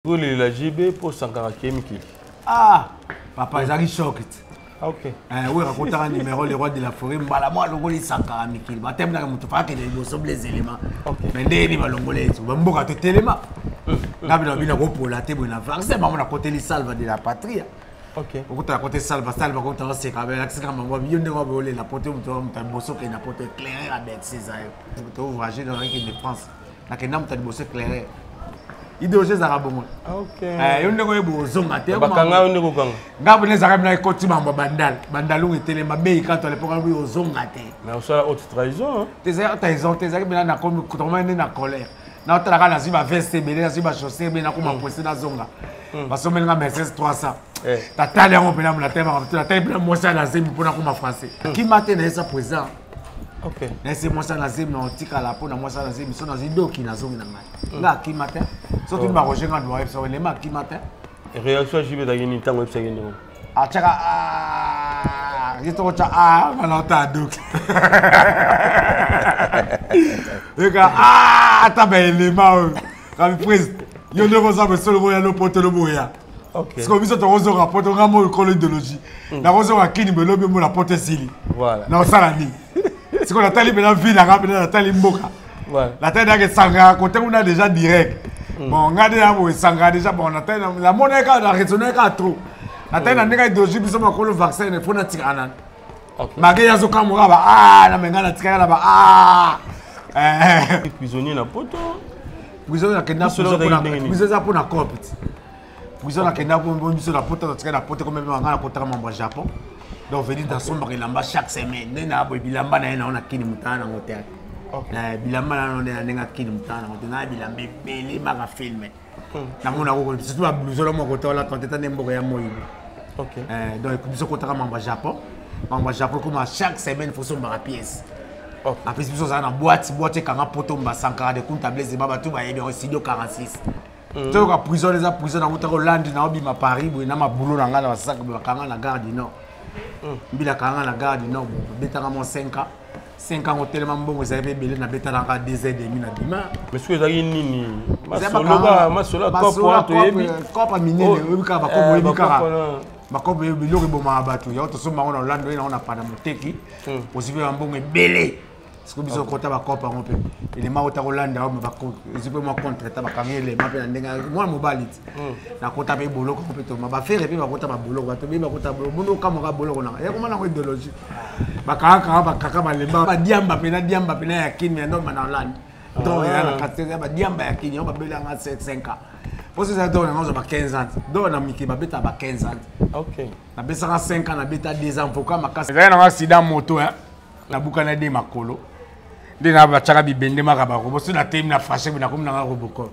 Pour la JB pour Sankara Kemiki. Ah, papa, ils arrivent choqués. Ok. Oui, raconte un numéro, le roi de la forêt. Moi, le roi de Sankara Miki. Je t'aime dans le monde. Pas que les les éléments. Mais dès que les Longolais, tu vas me voir tes éléments. Là, il y a un repos là, tu es bon. C'est maman à côté les salves de la patrie. Ok. Quand à côté salva, salva quand on s'est cavé, l'accès quand on vient de voir la pote, on t'a bossé qui n'a pas éclairé avec ces aïeux. Tu voyager dans l'équipe de France. Là, que n'a pas bossé éclairé. Idéologie za rabongo. OK. Yonde ko yebo zonga te. Bakanga yonde ko kanga. Ngabo ne zaka na ikoti mambo bandal. Bandalungu etele mabe quand on le programme yo zonga te. Mais on soit haute trahison. Tes trahison, tes bina na comme comment na colère. Na otala na ziba veste belé na ziba chaussée bina ko mamposer na zonga. Baso melinga Mercedes 300. Ta tali yango pena na tema ta tali pena mo sa na zemi pona ko ma français. Qui matin na esa présent. OK. Na ese mo sa na zemi na otika la pona mo sa na zemi so na zidoki na zonga na ngai. Nga qui matin. Surtout ma recherche en droit sur les marques qui matin. Réaction JB da yini tango website ngendo. Ah tchaka j'étais tcha malanta donc. Le gars ta belle élément. Quand prise yo ne vous avez seulement ya no poto lo boya. OK. Parce que biso to rozo rapport to ngamo ko l'idéologie. Na rozo wa kini be lobi mo la porte sili. Voilà. Na osala ni. C'est qu'on a tali be na ville na rapide na tali mboka. Voilà. La tête de Sangara côté on a déjà direct. Bon, regardez là, vous Sangara déjà, bon, on a la monnaie qui a raisonné trop. La tête de l'idéologie, nous avons le vaccin, il faut notre tirer. Malgré les autres camarades, la menga la tirer là-bas, prisonnier na poto. Prisonnier na kidnap, prisonnier pour na cop. Prisonnier na kidnap pour nous la poto, tirer la poto comme même on a contre membre Japon. Donc venir dans son barilamba chaque semaine, na bilamba na on a kini mutana en hôtel. Bilamba na nenga kini mutana na bilamba bele maga filmer na mona ko surtout ba blouson mo ko tola tanteta nembo ya moyi. OK. Donc biso ko taka mamba Japon comme chaque semaine faut somba pièce. OK. Après biso ça na boîte kanga poto mba Sankara de compte tablette ba tout ba yebi studio 46. To ka prison les prison na ko Hollande na obi ma Paris bo na ma boulot na ngala ba sac ba kanga na gare du Nord. Bila kanga na gare du Nord betanga mo 5 ans. 5 ans au tellement bon vous avez belé na beta na 2h30 na bima mais ce que ça y nini masolo kopo to yebi kopo minene obi ka ba kopo yebi ka ba kopo yebi lo bo ma batu ya to so ma on Orlando ina on a pas na moteki aussi be mbongo belé parce que biso kota ba kopo ngompe ile ma ota Orlando ba ko je peux moi contre ta ba kangele ma pe na ndenga moi mobalit na kota be bolo ko pe to ma ba faire pe ba kota ba bolo ba to be ba kota bolo mundo kama ka bolo na ya ko na ko idéologie bakaka bakaka balemba ba diamba pena ya kini ndo mana Hollande donc ya na katese ba diamba ya kini ba bela nga 5 ans pour ça donc on a 15 ans donc na miki ba beta ba 15 ans. OK. Na besa 5 ans na beta 2 ans pour ka makasi za na accident moto hein na bukana de makolo de na ba chaka bibende makaba ko boso na temi na fâché na comme na roboko.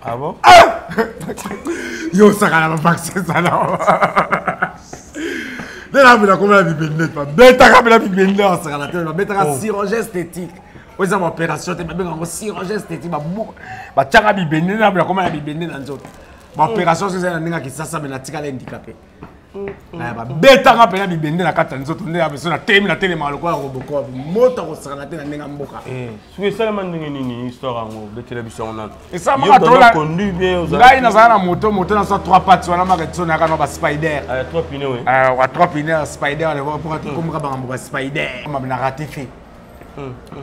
Ah bon? Yo saka na vaccin ça là. De la vie, comme la bibende, bêta comme la bibende, on sera la tête, bêta chirurgie esthétique. Aux opérations, tu as chirurgie esthétique, bah tiens bibende, na comme la bibende dans autres. Opération c'est un nègre qui ça mais na tika handicapé. Bah bêta comme la bibende na kata nzoto, on a besoin na temi na télé maloko roboko, moto on sera la tête na nègre mboka. C'est ça la nini histoire en de télévision on a. Et ça m'a conduit bien aux là il na za na moto na so 3 pattes wana ma retso na kana ba spider. 3 pneus oui. Wa 3 pneus spider le pour comme ka ba spider. Ma na raté fait.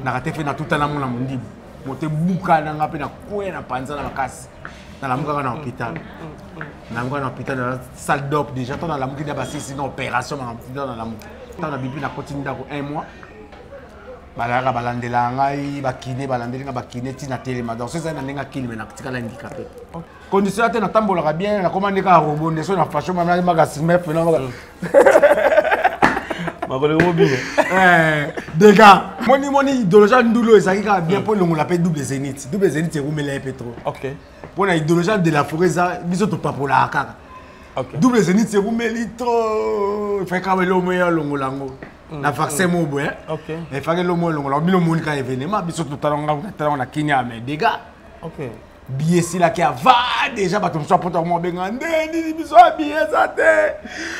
Na raté fait na tout na mona mundi. Moto buka na ngape na kwe na panza na makasi. Na la muka na hôpital. Na muka na hôpital na salle d'op déjà dans la muka ba sisi na opération dans la muka. Na bibi na continue d'ako 1 mois. Balaka balandela ngai bakine balandeli nga bakine tina telema donc c'est ça na ndinga kilime na tika la handicapé. Condition ate na tambola bien na commande ka robot ndeso na fashion mama magazine mef na ba. Makole mobile. Dégâts. Moni idéologie ndulo ezaki ka bien pour longo la pe double zénith. Double zénith rumela pétro. OK. Pour na idéologie de la forêt ça biso to papola kaka. OK. Double zénith rumeli trop. Fait ka lo meilleur longo lango. Na vaccin mo boy. OK. Et fa ke lo mo longo la bino moni ka événement biso to talonga na Kenya mais dégâts. OK. Billet si là qui a va déjà ba to so poto mo benga ndeni biso billet ça te.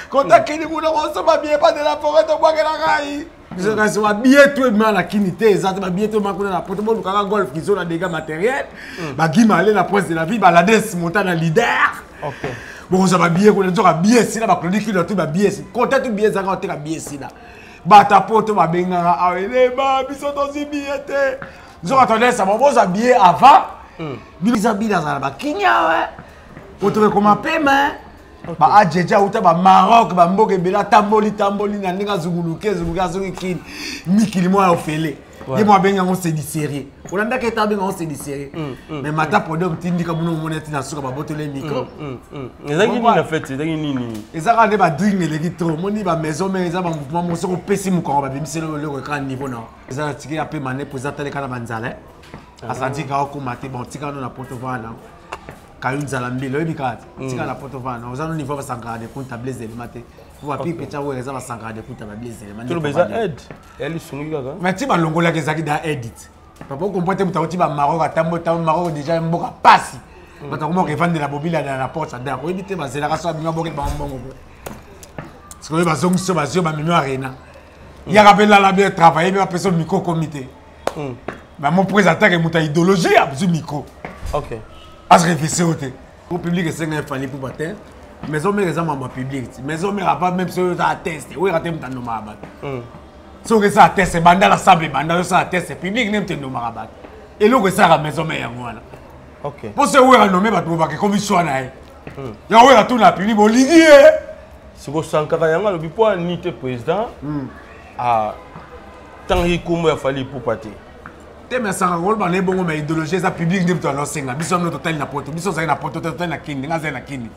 Quand ta kini mo na so ba billet pas de la forêt to bois que la gai. biso kasi wa billet tout ma la kinité exact ba billet tout ma kuna na poto bo lukaka golf qui sont na dégâts matériels ba gima aller la prince de la vie ba la des montant na leader OK bon ça ba billet ko nzoka billet sina ba chronique tout ba billet compter tout billet zaka oteka billet sina ba ta poto ba benga awele ba biso to si billet te nzoka attendez ça ba boza billet avant biso bila za ba kinya ouais poto ko ma paiement ba ajeja uta ba Maroc ba mboke bela tamboli na ninga zunguluke zongi kin mikili mo ofele ye mo benga on se di série olanda ke tabenga on se di série mais mata podom tindika buno moneti na suka ba botole micro ezaki ni na fête ezaki nini ezaka ne ba drink eleki trop moni ba maison mais eza ba mouvement mo soko pesi mo ko ba bimiselo le ka niveau na eza tiki ya pe mané pour zatale kana banzala asanti ka ko mate bon tika no na poto vana Kayun Zalambilo, et Bikat, tika la potovana, aux années niveau Sankara de Punta Blaise de Mate, vous avez pu péter les gens à Sankara de Punta Blaise de Mate. Tu besoin d'aide. Elle est soumise là. Mais tu vas l'ongola qui est da edit. Papa comprend que tu vas Maroc à Tambo Maroc déjà un boka passe. Mais comment que vendre la bobile dans la porte ça d'accord. Oui, tu vas c'est la race bien boka bon. Parce que va zong sur basio ba mimi arena. Il y a rappelé là bien travailler mais personne micro comité. Mais mon présentateur est monta idéologie à besoin micro. OK. À se réfléchir au public, c'est un fallait pour battre. Mais on met les hommes en public. Mais on met pas même si on a testé. Oui, on a testé dans nos marabats. Si on a testé, banda la sable, banda la testé, public n'aime pas nos marabats. Et l'autre ça la maison mais voilà. OK. Pour ce où on a nommé ba pour que commission na. Ya on a tout la public Bolivie. Si vous Sankara yanga le bipo ni te président a tangi comme il fallait pour partir. Mais ça rôle dans les bons mais idéologie ça public de toi senga biso no total na poto biso za na poto total na kindi nga za na kindi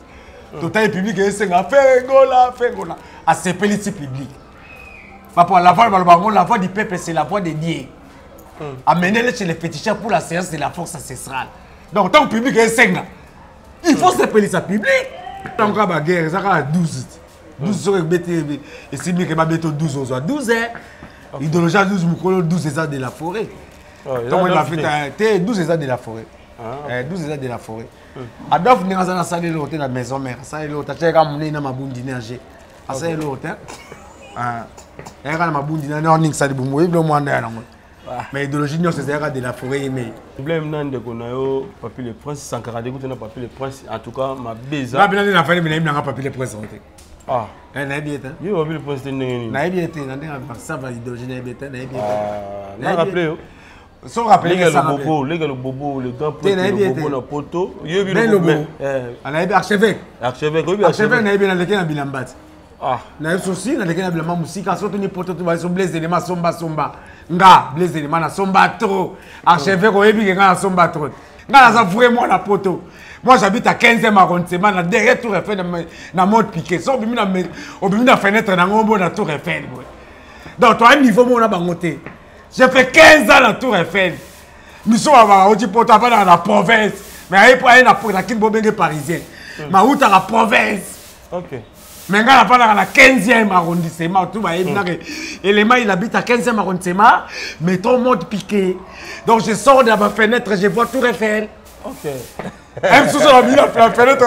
total public et senga fait gola à ces politiques publics papa la voix du peuple c'est la voix de Dieu amenez-les chez les féticheurs pour la séance de la force ancestrale donc tant public et senga il faut ces politiques publics tant que la guerre ça a 12 sur bêté et si bien que ba beto 12 aux 12 idéologie 12 mukolo 12 ans de la forêt. Donc il a fait 12 ans de la forêt. 12 ans de la forêt. Adolphe n'est pas dans la salle de l'hôtel, la maison mère. Ça est l'hôtel. Tu as amené dans ma boum d'énergie. Ça est l'hôtel. Il y a ma boum d'énergie. On a ça de boum. Il y a un monde. Mais l'idéologie, c'est de la forêt. Mais le problème, c'est qu'on a papier le prince. Sankara de Goutte, papier le prince. En tout cas, ma bise. Là, bien, il a fallu que je papier le prince. Ah. Naïbiet. Il y a le prince de Néni. Naïbiet. Ça va l'idéologie Naïbiet. Naïbiet. Rappelez. Sans rappeler les gars le bobo, le grand prêtre, le bobo na poto. Il y a le bobo. Naïbiet archevêque. Archevêque. Archevêque Naïbiet dans lequel on a bilambat. Ah. Naïbiet aussi dans lequel on a bilambat musique. Surtout ni poto tu vas sur blaise de ma somba. Nga blaise de ma na somba trop. Archevêque au ébi nga na somba trop. Nga na vraiment na poto. Moi j'habite à 15e arrondissement na derrière Tour Eiffel na mode piqué. So bimi na fenêtre na ngombo na Tour Eiffel. Donc toi un niveau mo na bangoté. J'ai fait 15 ans à la Tour Eiffel. Nous sommes dans la province. Mais il y a un parisien. Mais où est la province? Ok. Mais quand on a la 15e arrondissement, tout va être. Élément, il habite à 15e arrondissement, mais ton mode piqué. Donc je sors de ma fenêtre, je vois Tour Eiffel. Ok. Même si on a mis la fenêtre,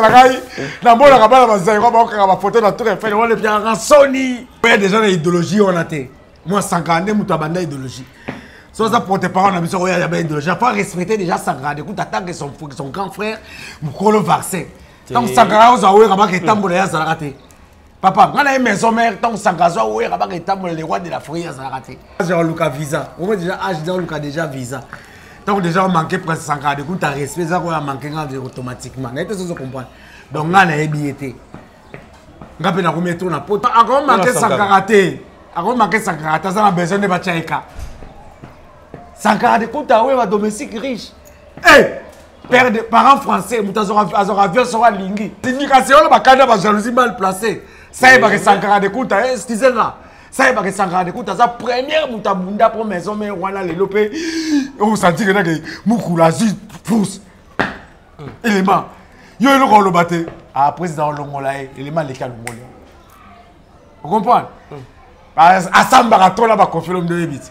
on a photo de la Tour Eiffel, on est en Sony. Il y a des gens d'idéologie, on a été. Moi, 50 ans, je suis idéologie. Si ça pour tes parents, on a une idéologie. Il faut respecter déjà Sankara. Écoute, attends que son grand frère, Moukolo Vaccin. Tant que Sankara, on a eu un étambo de Yazarate. Papa, quand on a une maison mère, tant que Sankara, on a eu un étambo de roi de la forêt Yazarate. J'ai un Lucas visa. On a déjà un déjà visa. Tant que déjà on manquait presque Sankara, écoute, tu as respect, ça on a manqué automatiquement. Vous comprenez? Donc, on a une billetté. On a remis tout dans pot. Encore manqué Sankara. Avant de Sankara, tu as besoin de Bachaïka. Sankara de Kouta, oui, domestique riche. Père de parents français, tu as avion sur la ligne. L'indication, la jalousie mal placée. Ça y est, Sankara de Kouta, c'est là. Ça y est, Sankara de Kouta, sa première moutabunda pour maison, mais on a les lopés. On sentit que Moukoula, zut, pousse. Élément. Yo, le rôle au bâté. Ah, président Longolae, élément, les cas Longolae. Vous comprenez? Asamba trop là, confier l'homme de l'ébite.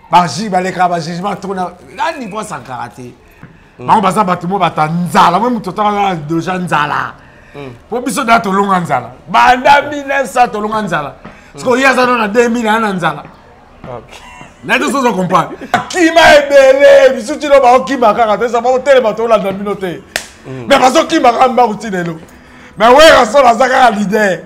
Baji, balekra, jugement trop là, niveau sans karaté. On va s'abattre, on va t'anzala, même tout le temps de gens nzala. Pour biso da to longa nzala. Banda 1900 to longa nzala. Parce qu'il y a ça dans 2000 ans nzala. Na deux choses on comprend. Qui m'a ébélé, biso tu no ba qui m'a kaka, ça va tellement to la communauté. Mais parce que qui m'a ramba outinelo. Mais ouais, rason la zaka leader.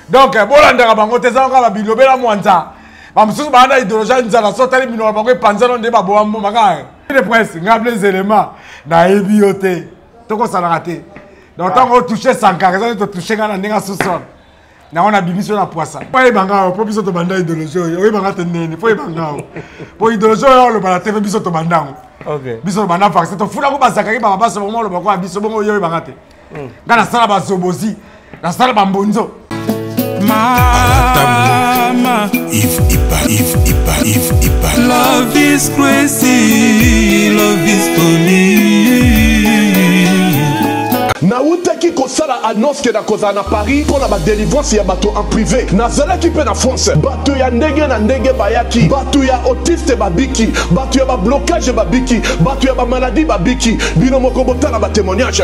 Donc bolanda bango te za ka bilobe la mwanza. Ba mususu ba na idéologie nzala sotali mino bango panzano nde ba boambo maka. Les presse, ngable les éléments na ebioté. Toko ça la raté. Donc tant qu'on toucher Sankara, ça to toucher ngana ndinga sous-sol. Na on a bibiso na poisson. Pas ebanga, po biso to banda idéologie. Oui banga tenene, po ebanga. Po idéologie le bana TV biso to banda. OK. Biso to banda fax, to fula ko bazakaki ba basa mo lo bakwa biso bongo yo banga te. Ngana sala ba zobozi. Na sala ba mbonzo. Mama, if Ipa. Love is crazy, love is funny. Nautaki kosala annonce ke na koza na Paris pour la délivrance ya bato en privé. Nazala ki pe na France. Bato ya ndenge na ndenge bayaki. Bato ya autiste babiki. Bato ya ba blocage babiki. Bato ya ba maladie babiki. Bino moko botala ba témoignage.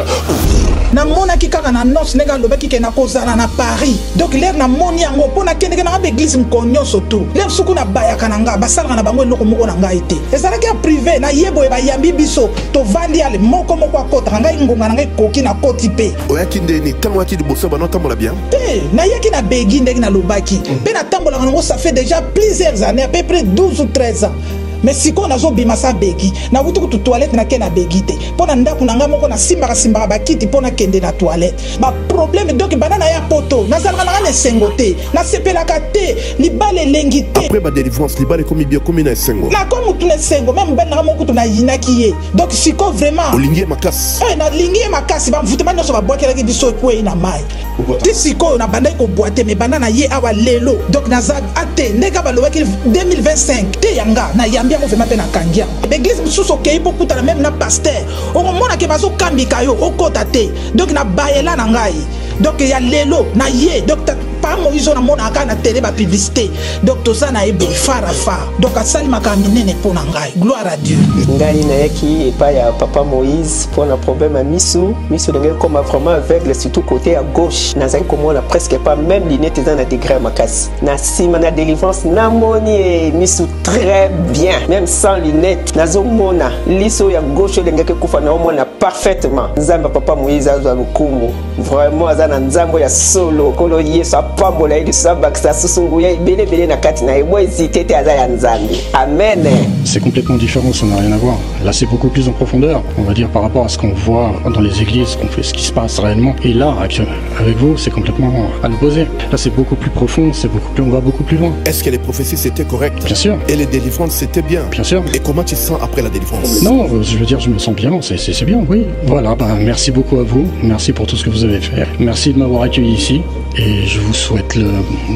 Na mona ki kaka na noce nega lobaki ke na kozala na Paris. Donc l'air na moni yango pona kende na ba église mkonyo surtout. L'air suku na bayaka na nga basala na bango eloko moko na nga ete. Ezala ki privé na yebo e ba yambi biso to vandi ale moko moko akota nga ngonga na nga koki na koti pe. Oyaki ndeni tango ati liboso bana tambola bien. Na yaki na begi ndenge na lobaki. Pe na tambola ngo ça fait déjà plusieurs années à peu près 12 ou 13 ans. Mais si on a zo bimasa begi na wutu ku toilette na ke na begi te pona ndaku na nga moko na simba ba kiti pona kende na toilette ba problème donc banana ya poto na zalaka na sengote na sepela ka te libale lengi te après ba délivrance libale komi bien komi na sengo na komu tu na sengo même ben na moko tu na yinaki ye donc si ko vraiment olingie makasi na lingie makasi ba mvuté ba nyoso ba boakela ki biso ko na mai ti siko na banda ko boite mais banana ye awa lelo donc na za ate ndeka ba lobaki 2025 te yanga na yambi on fait maintenant kangia l'église mususu kei beaucoup ta même na pasteur on mona ke bazo kambika yo okotate donc na bayela na ngai donc ya lelo na ye donc pas Moïse na mona ka na télé ba publicité donc to ça na ebo farafa donc asali makamine pour na ngai gloire à Dieu ngai na yaki et pas ya papa Moïse pour un problème à miso ndenge comme vraiment aveugle surtout côté à gauche na zaki comme on a presque pas même lunette dans na degré makasi na sima na délivrance na moni miso très bien même sans lunettes nazo mona liso ya gauche ndenge kufa na mona parfaitement nzamba papa Moïse azo lukumu vraiment azana nzambo ya solo kolo yeso apambola ili sabakisa susungu ya belebele na kati na ebo hésité te azaya nzambi amen. C'est complètement différent, ça n'a rien à voir. Là c'est beaucoup plus en profondeur, on va dire par rapport à ce qu'on voit dans les églises, ce qui se passe réellement. Et là avec vous c'est complètement à l'opposé. Là c'est beaucoup plus profond, on va beaucoup plus loin. Est-ce que les prophéties c'était correct? Bien sûr. Et les délivrances c'était bien? Bien sûr. Et comment tu te sens après la délivrance? Non, je veux dire je me sens bien, c'est bien, oui. Voilà, merci beaucoup à vous, merci pour tout ce que vous avez fait. Merci de m'avoir accueilli ici et je vous souhaite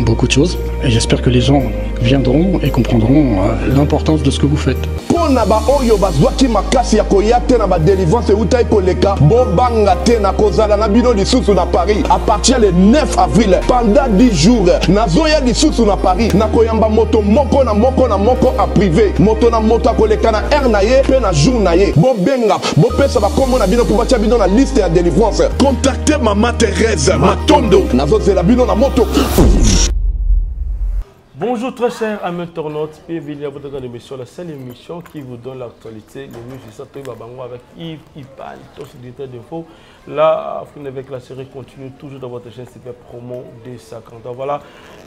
beaucoup de choses et j'espère que les gens viendront et comprendront l'importance de ce que vous faites. Pona ba oyo bazwaki makasi ya koya te na ba délivrance utai koleka bobanga te na kozala na bino lisusu na Paris à partir le 9 avril pendant 10 jours nazoya lisusu na Paris na koyamba moto moko na moko en privé moto na moto akoleka na air na ye pe na jour na ye bobenga bopesa ba kombo na bino pour batia bino na liste ya délivrance contactez Maman Thérèse Matondo nazozela bino na moto. Bonjour très chers amis internautes, bienvenue à votre grande émission, la seule émission qui vous donne l'actualité, les news, c'est ça, avec Yves Ipan, directeur d'info. Là, avec la série continue toujours dans votre chaîne, c'est promo des 50 ans. Voilà,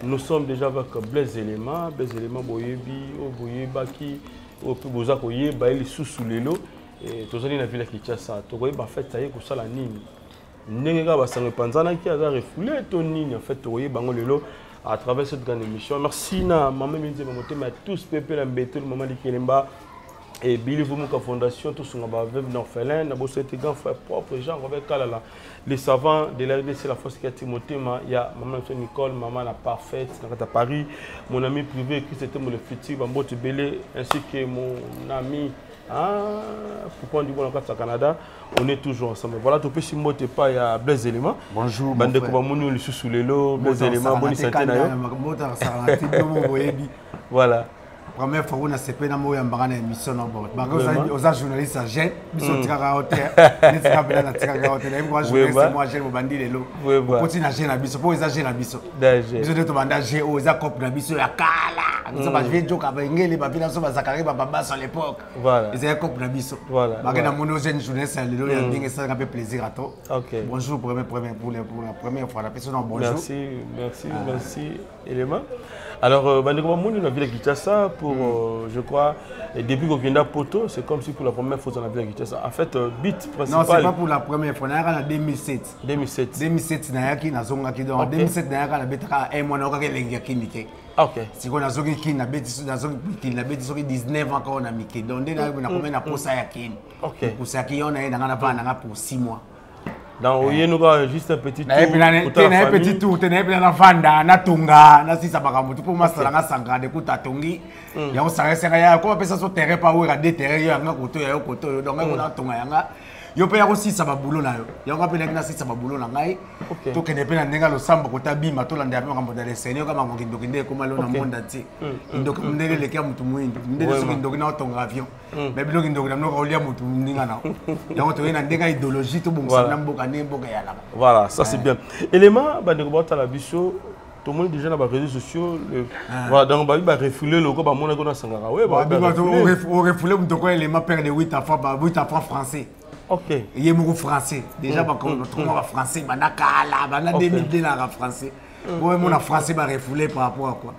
nous sommes déjà avec Blaise Élément, Boyebi, Boyebaki, Bozak Oyeba, il est sous les lots, et tous les navires qui tient ça. Tu vois, en fait, ça y est, ça la nîmes. Nenga Bassang Panzana qui a refoulé ton nîmes, en fait, tu vois, Bango les lots. À travers cette grande émission. Merci à maman Minzi Mamoté, mais à tous Pépé Lambété, le moment de Kélemba et Billy Vumuka Fondation, tous sont veuve d'orphelin, n'a pas été grand frère propre, Jean Robert Kalala. Les savants de la RDC, la force qui a Timothée, il y a maman Nicole, maman la parfaite, à Paris, mon ami privé, qui c'était mon futur, Bambo Tibélé, ainsi que mon ami. Pour du bon au Canada, on est toujours ensemble. Voilà, tu peux s'immoter pas, il y a Blaise Élément. Bonjour. Bande de Kobamouni, sous les lots, Blaise Élément, bonne santé. Voilà. Première fois on a sepé dans mon yambara émission non bon. Aux journalistes à jeune, ils sont tirés à hauteur. Ils sont appelés à tirer à hauteur. Moi journaliste, moi jeune, mon bandit les lots. On continue à jeune à biso, pour les jeune à biso. Biso de ton bandage aux accompagnes à biso la cala. ça va jouer joke avec ngeli ba vina so ba zakari ba baba à l'époque voilà ils étaient comme na biso voilà ba na mono jeune jeunesse le lo ya bien ça un peu plaisir à toi bonjour pour la première fois la personne bonjour merci élément alors bandeko monde na ville de Kinshasa pour je crois depuis qu'on vient d'Apoto c'est comme si pour la première fois dans la ville de Kinshasa en fait beat principal non c'est pas pour la première fois na en 2007 na yaki na zonga ki donc 2007 na yaka na betaka un mois na ka lengi ya kinike OK si ko na zoki kin na beti na zoki kin na beti soki 19 ans ko na mike donc na combien na posa ya kin OK posa ki on na na va na pour 6 mois donc il nous a juste un petit tour un petit tour tenait bien na vanda na tunga na sisa bakamutu pour masala nga sanga de kuta tongi ya osanga senga ya ko pesa so terrain pa wera de terrain ya nga koto ya koto donc nga na tunga ya nga yo pe ya ko sisa babulo na yo ya nga pe na sisa babulo na ngai to kene pe na ndenga lo samba kota bima to landa ya pe ngambo dale senyo kama ngokindo kinde ko malo na monda ti ndoki ndele le kya mutu mwindi ndele so ndoki na tonga avion mais bilo ndoki na no olia mutu ndinga na donc to ina ndenga idéologie to bongo na mboka ne mboka ya la voilà ça c'est bien élément bandeko bota la biso tout le monde déjà dans les réseaux sociaux voilà donc ba ba refoulé le ko ba mona ko na sangara ouais ba on refoulé mutoko élément père de 8 enfants français. OK. Il y a beaucoup français. Déjà ba ko notre français bana kala bana 2002 na français. Ouais mon français ba refoulé par rapport à quoi?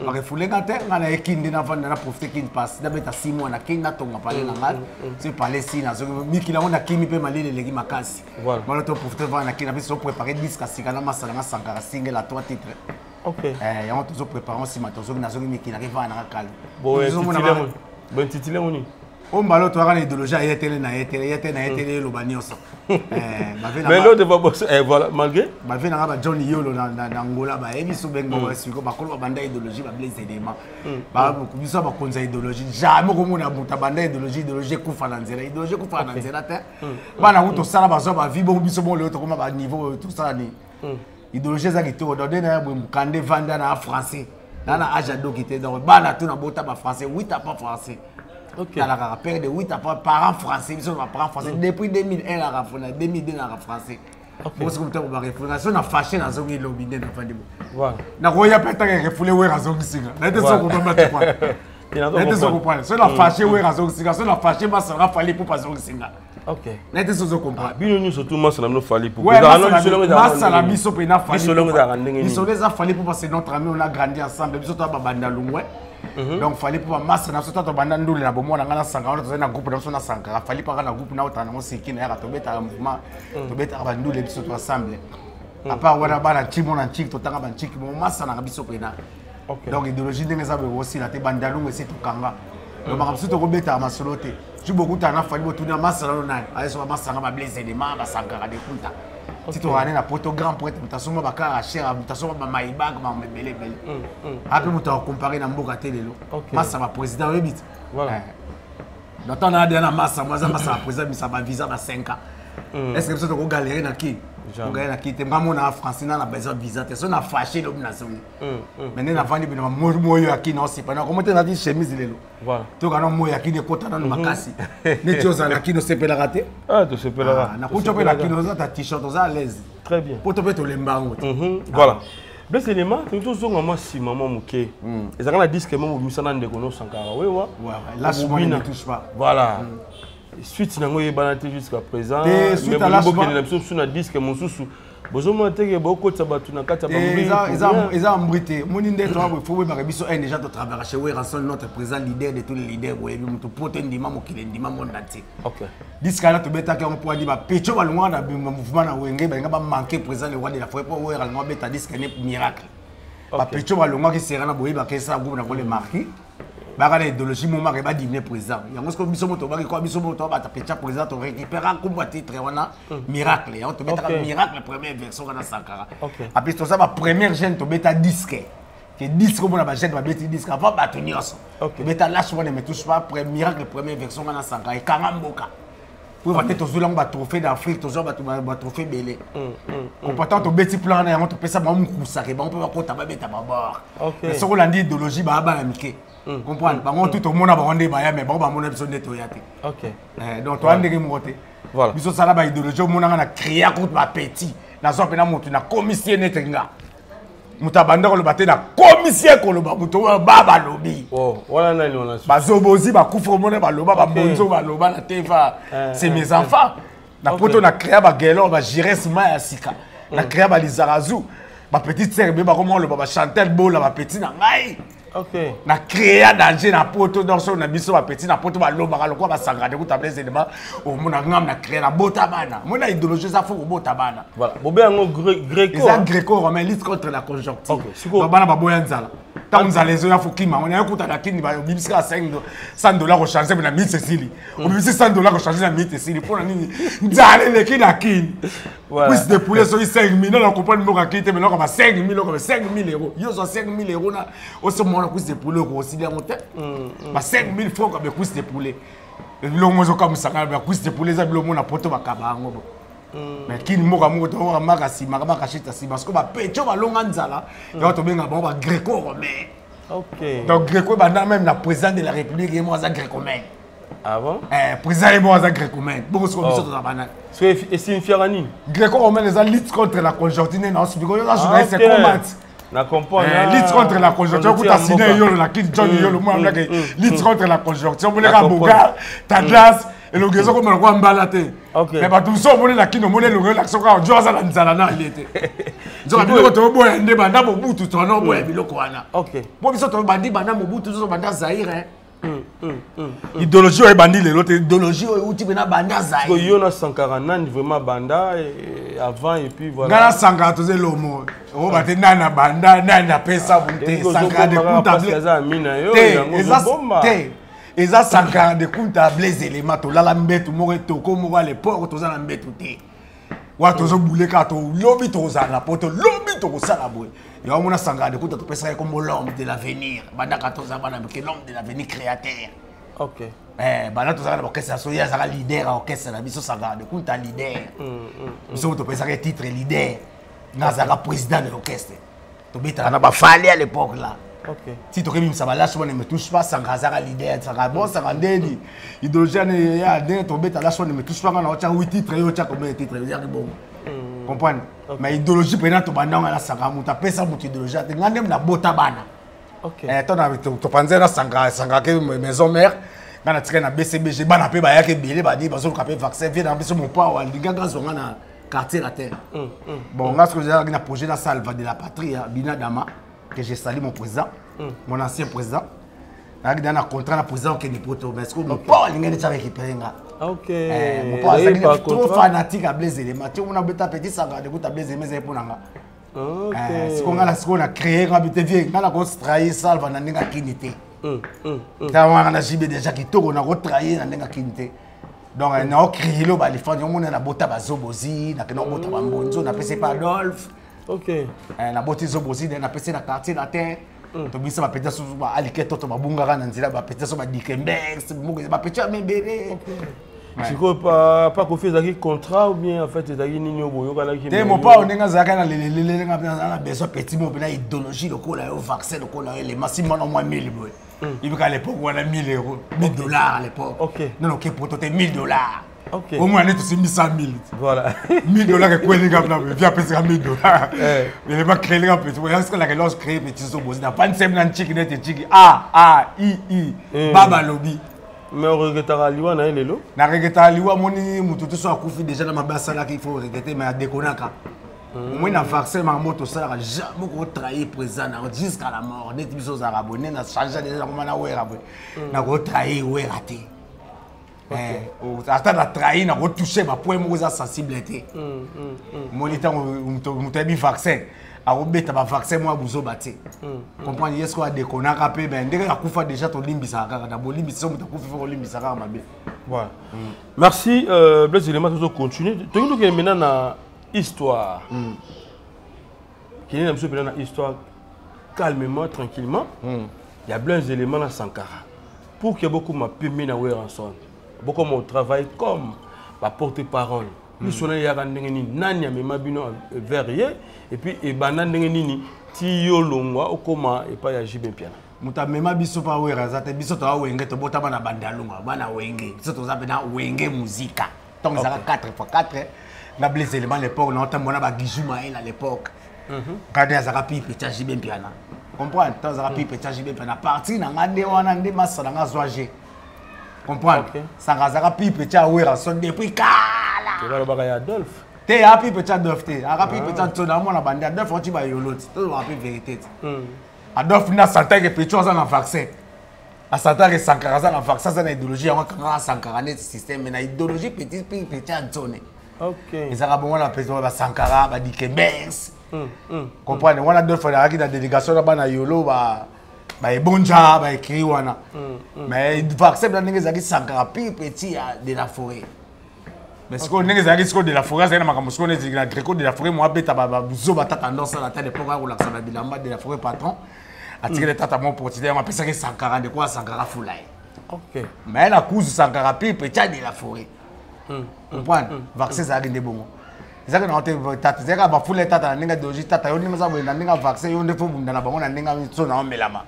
Ba refoulé quand na ekindi na vanda na profiter qui passe. Da beta 6 mois na kinga tonga parler na ngal. C'est parler si na miki la on a kimi pe malile legi makasi. Voilà. Moi to profiter va na kinga so préparer disque sikana masala na sankara single à 3 titres. OK. On toujours préparer si ma tozo na zo miki na riva na kala. Bon titulaire on on balo to akana idéologie ya télé na télé lo baniosa mais l'autre va bosser voilà malgré ba vena ba Johnny Yolo na Angola ba ebiso bengo ba siko ba kolo banda idéologie ba blaze élément ba ko biso ba konza idéologie jamais ko mona buta banda idéologie kufa na nzela idéologie kufa na nzela te bana ko to sala ba zo ba vibo biso bon l'autre comme ba niveau tout ça ni idéologie za kito do de na kande vanda na français na ajado kité donc bana tout na bota ba français 8 à pas français. OK. Il y a la père de 8 parents français, ils sont parents français depuis 2001 la rafona 2002 la français. OK. Moi c'est comme ça ba réflexion na fâché na zongi lobine na fandi. Voilà. Na roya peta ke refule we razongi singa. Na te so ko ba te kwa. Na te so ko pa. So na fâché we razongi singa, so na fâché ba sera fallait pour pas zongi singa. OK. Na te so comprendre. Bino ñu surtout masala no fallait pour. Masala biso pe na fallait. Biso les a fallait pour passer notre ami on a grandi ensemble. Biso to ba banda lungwe. Donc fallait pour masse na soto to banda ndule na bomo na ngana sanga on to na groupe na so na sanga fallait pas na groupe na otana mo siki na ya to beta mouvement to beta ba ndule biso to ensemble à part wana bana chimo na chiki to tanga ba chiki mo masse na biso pena. Donc idéologie ndenge za be aussi la te banda lungu c'est to kanga donc ba biso to ko beta ma solote tu beaucoup tana fallait bo tuna masse na na ay so masse na ba blaze de ma ba sanga de kunta. Si tu as un poteau grand poète, tu as souvent un cher, tu as souvent un maïbag, tu as comparé dans Mboka Télé. Massa va président, oui, vite. Voilà. Donc, on a dit à Massa, moi, ça va président, ça va visa à 5 ans. Est-ce que tu as galéré dans qui? Tu as galéré dans qui? Tu as français, tu as besoin de visa, tu as fâché l'homme dans son. Maintenant, tu as vendu un mot qui n'a pas. Comment tu as dit chemise? Voilà. Tu as un mot qui n'est pas dans ma casse. Mais tu as un qui ne s'est pas raté. Ah, tu sais pas la rater. Tu as un qui ne s'est pas t-shirt, tu es à l'aise. Très bien. Pour te mettre le mbango. Voilà. Mais c'est les mains, tu as toujours un si maman mouké. Et ça, on a dit que maman vous s'en a déconné Sankara. Oui, oui. Là, je ne touche pas. Voilà. Suite, on a balancé jusqu'à présent. Suite à la suite, on a dit que mon sous besoin de beaucoup de sabatu na kata ils ont embrité mon indé toi il faut ba biso un déjà de travailler chez we ranson notre président leader de tous les leaders we mutu pote ndima mokile ndima monda ti. OK. Discala to beta on peut dire ba pecho ba longwa na mouvement na wenge ba nga ba manquer président le roi de la forêt pour we rango beta disque ne miracle. Ba pecho ba longwa ki sera na boye ba kesa groupe na le marquis. Ba ka idéologie moment ba dîner président. Yango ko biso moto ba ko biso moto ba ta pecha président to récupérer coupe titre wana miracle. On te beta miracle première version kana Sankara. Après tout ça ba première chaîne to beta disque. Que disque comme on a ba chaîne ba beta disque avant ba to nyos. To beta lâche on ne touche pas miracle première version kana Sankara et Kangamboka. Pour va te zolang ba trophée d'Afrique to ba trophée belé. Comportant to beti plan na on to pesa ba mukusa ke ba on peut ba ko ta ba beta ba bord. Mais ce qu'on a dit idéologie ba ba amike. Comprendre bango tout au monde abondé ba ya mais bango ba mona biso neto yate. OK. Donc to andeki moté. Voilà. Biso sala ba idéologie mona na créer contre ba petit. Na so pena motu na commission netenga. mutabanda ko baté na commissaire ko loba muto baba lobi oh voilà nani on a bazobozi bakufa mona baloba babonzo baloba na teva c'est mes enfants na poto na créa ba gelo ba giresma ya sika na créa ba lizarazu ba petite sœur be ba comment le ba chanter bola ba petit na ngai ok na créa danger na poto donc so na biso ba petit na poto ba loba ka lokwa ba sangade ku tabler élément au mona ngam na créa na bota bana mona idéologie ça faut bota bana voilà bobé ngo gréco ça gréco romain lutte contre la conjoncture ok bana ba boya nzala tant nous allez ya fukima on a écouté la kini ba bibiska 100$ au changer na 1000 Cécile au bibiska 100$ au changer na 1000 Cécile pour nini nzala le kini akini voilà puis de poulet so 5000 on comprend mboka kite mais non comme 5000 comme 5000 euros yo so 5000 euros na au ce moment puis de poulet ko aussi bien monter ba 5000 francs comme puis de poulet le mozo comme ça ba puis de poulet za bilo mona poto ba kabango mais qui moka moto wa makasi makaba kashita si parce que ba pecho ba longa nzala ya to benga ba gréco romain ok donc gréco ba même la président de la république et moi za gréco-romain ah bon président et moi za gréco-romain beaucoup ce qu'on ça bana et c'est une fiarani gréco-romain les lutte contre la conjoncture non c'est because là je vais combattre na comprendre lutte contre la conjoncture ku ta signé yo la kid John yo le moi lutte contre la conjoncture on ka boga tendance et le gars comme on va mbalater mais ba tout ça on la kino on le la soka jo za la nzala na lete zo biloko to boya nde banda mobutu to no boya biloko wana ok bo biso to bandi banda mobutu zo banda Zaire idéologie o bandi le l'autre idéologie o uti bena banda Zaire parce que yo na Sankara nan vraiment banda avant et puis voilà ngana Sankara to ze lomo o ba te nana banda nana pesa bunte Sankara de comptable ça mina yo yango bomba eza Sankara de kunta blaze élément to lala mbetu moko to ko moko à l'époque to za na mbetu te wa to zo buleka to lobi to za na poto lobi to ko sala boy ya mona Sankara de kunta to pesa comme l'homme de l'avenir banda 14 ans bana que l'homme de l'avenir créateur ok bana to za na orchestre so ya za leader orchestre na biso Sankara de kunta leader biso to pesa que titre leader na za président de l'orchestre to beta na ba fali à l'époque là. Ok. Si tu as ça là, ne me touche pas, sans Gaza leader, ça va bon, ça va dédi. Hydrogène, il y a des tombés, là, ne me touche pas, on a 8 titres, il y a combien de titres, bon. Comprends? Mais idéologie, pendant que tu as la Sangha, tu as fait ça, tu idéologie, tu as même la botabana. Ok. Tu penses à la Sangha, maison mère, quand tu as BCBG, tu as fait un billet, tu as fait un vaccin, tu as fait mon poids, tu as fait un quartier à terre. Bon, là, ce que j'ai un projet de la salve de la patrie, Bina Dama. Que j'ai salué mon président, mon ancien président. Avec un contrat de président qui est poto, mais est-ce que mon père il est récupéré là? Ok. Mon père est trop fanatique à Blaise les matchs. On a besoin de petit ça, de goûter à Blaise mais c'est pour nanga. Ok. C'est qu'on a créé, on a habité vieux, on a construit ça, on a n'enga kinité. On a jibé déjà qui tourne, on a retravaillé, on a n'enga kinité. Donc on a créé le bas les fans, on a bota bazobozi, on a créé bota bambonzo, on a passé par Adolphe. Ok. Na boti zobozi na pese na quartier la terre. To bisa ba peta so ba aliketo to ba bungara na nzila ba peta so ba dikembex, ba peta membere. Tu crois pas qu'on fait des contrats ou bien en fait des nini oboyo kala ki. Te mo pa onenga zaka na lelele na besoin petit mo na idéologie lokola yo vaccin lokola les massimo na moins 1000 boy. Il veut qu'à l'époque on a 1000 euros, 1000 dollars à l'époque. OK. Non OK pour toi 1000 dollars. Ok. Au moins, on est tous 100 000. Voilà. 1000 dollars, et quoi, les gars, viens passer à 1000 dollars. Mais les mecs créent les gars, petit. Est-ce que la relance crée petit sobos? N'a pas une semaine chicken et chicken. I. Baba lobby. Mais on regrette à Liwa, on a les lots. On regrette à Liwa, mon tout ça a coupé déjà dans ma basse là qu'il faut regretter, mais à déconaka. Au moins, on a vaccin, ma moto, ça n'a jamais trahi présent jusqu'à la mort. Net bisos arabonais, on a changé déjà comment on a oué rabonné. On a trahi, oué raté. Attends, la trahi, on a retouché ma poids, moi, sensibilité. Mon état, on a mis vaccin. A obeta ba vaccin moi buzo bati. Comprendre est-ce qu'on a déconné rapé ben ndenge la kufa déjà to limbisa kaka na bo limbisa mo to kufa ko limbisa kaka mabe. Voilà. Merci Blaise éléments toujours continuer. To ngi ke maintenant na histoire. Qui est monsieur na histoire calmement tranquillement. Il y a plein d'éléments dans Sankara. Pour que beaucoup m'a pu mener à Ranson. Beaucoup mon travail comme ma porte-parole. Nous sommes là nani ya mema bino verrier et puis e banane nini ti yo longwa okoma e pa ya jibe piana muta mema biso pa wera zate biso to wenge to bota bana bandalunga bana wenge biso to zabe na wenge muzika donc ça 4x4 na Blaise élément l'époque na otambona ba Gijuma à l'époque Quand il y a pipe, tu as JB piana. Comprends? Tu as pipe, tu as JB piana. Parti dans la déwana, des masses dans la zoagé. Comprends? Ça a pipe, tu as oué, son depuis kala. Tu vas le bagaille Adolphe. T'es à pipe, tu as Adolphe. À pipe, tu as ton amour la bande. Adolphe, tu vas y l'autre. Tu vas appeler vérité. Adolphe, n'a santé que pécho dans le vaccin. À santé que Sankara dans le vaccin, c'est une idéologie. On a Sankara dans ce système, mais l'idéologie petit à zone. Ok. Ils ont bon la personne va Sankara, va dire que Benz. Comprenez? On a deux fois dans la délégation là-bas na Yolo, va Bonja, va écrire wana. Mais il va accepter dans les Sankara petit de la forêt. Mais ce qu'on est de la forêt, c'est la Gréco de la forêt. Moi, bête à Bouzo, va tendance à la tête de programme où la bilamba de la forêt patron. Attirer les tata mon portier, on appelle ça Sankara de quoi Sankara Foulaï. Ok. Mais la cause Sankara petit de la forêt. Comprends? Vaccin ça arrive de bon. C'est ça que nous tata, c'est que ba tata ninga doji tata yo ninga za ninga vaccin yo ndefo bunda na bango na ninga tsona on melama.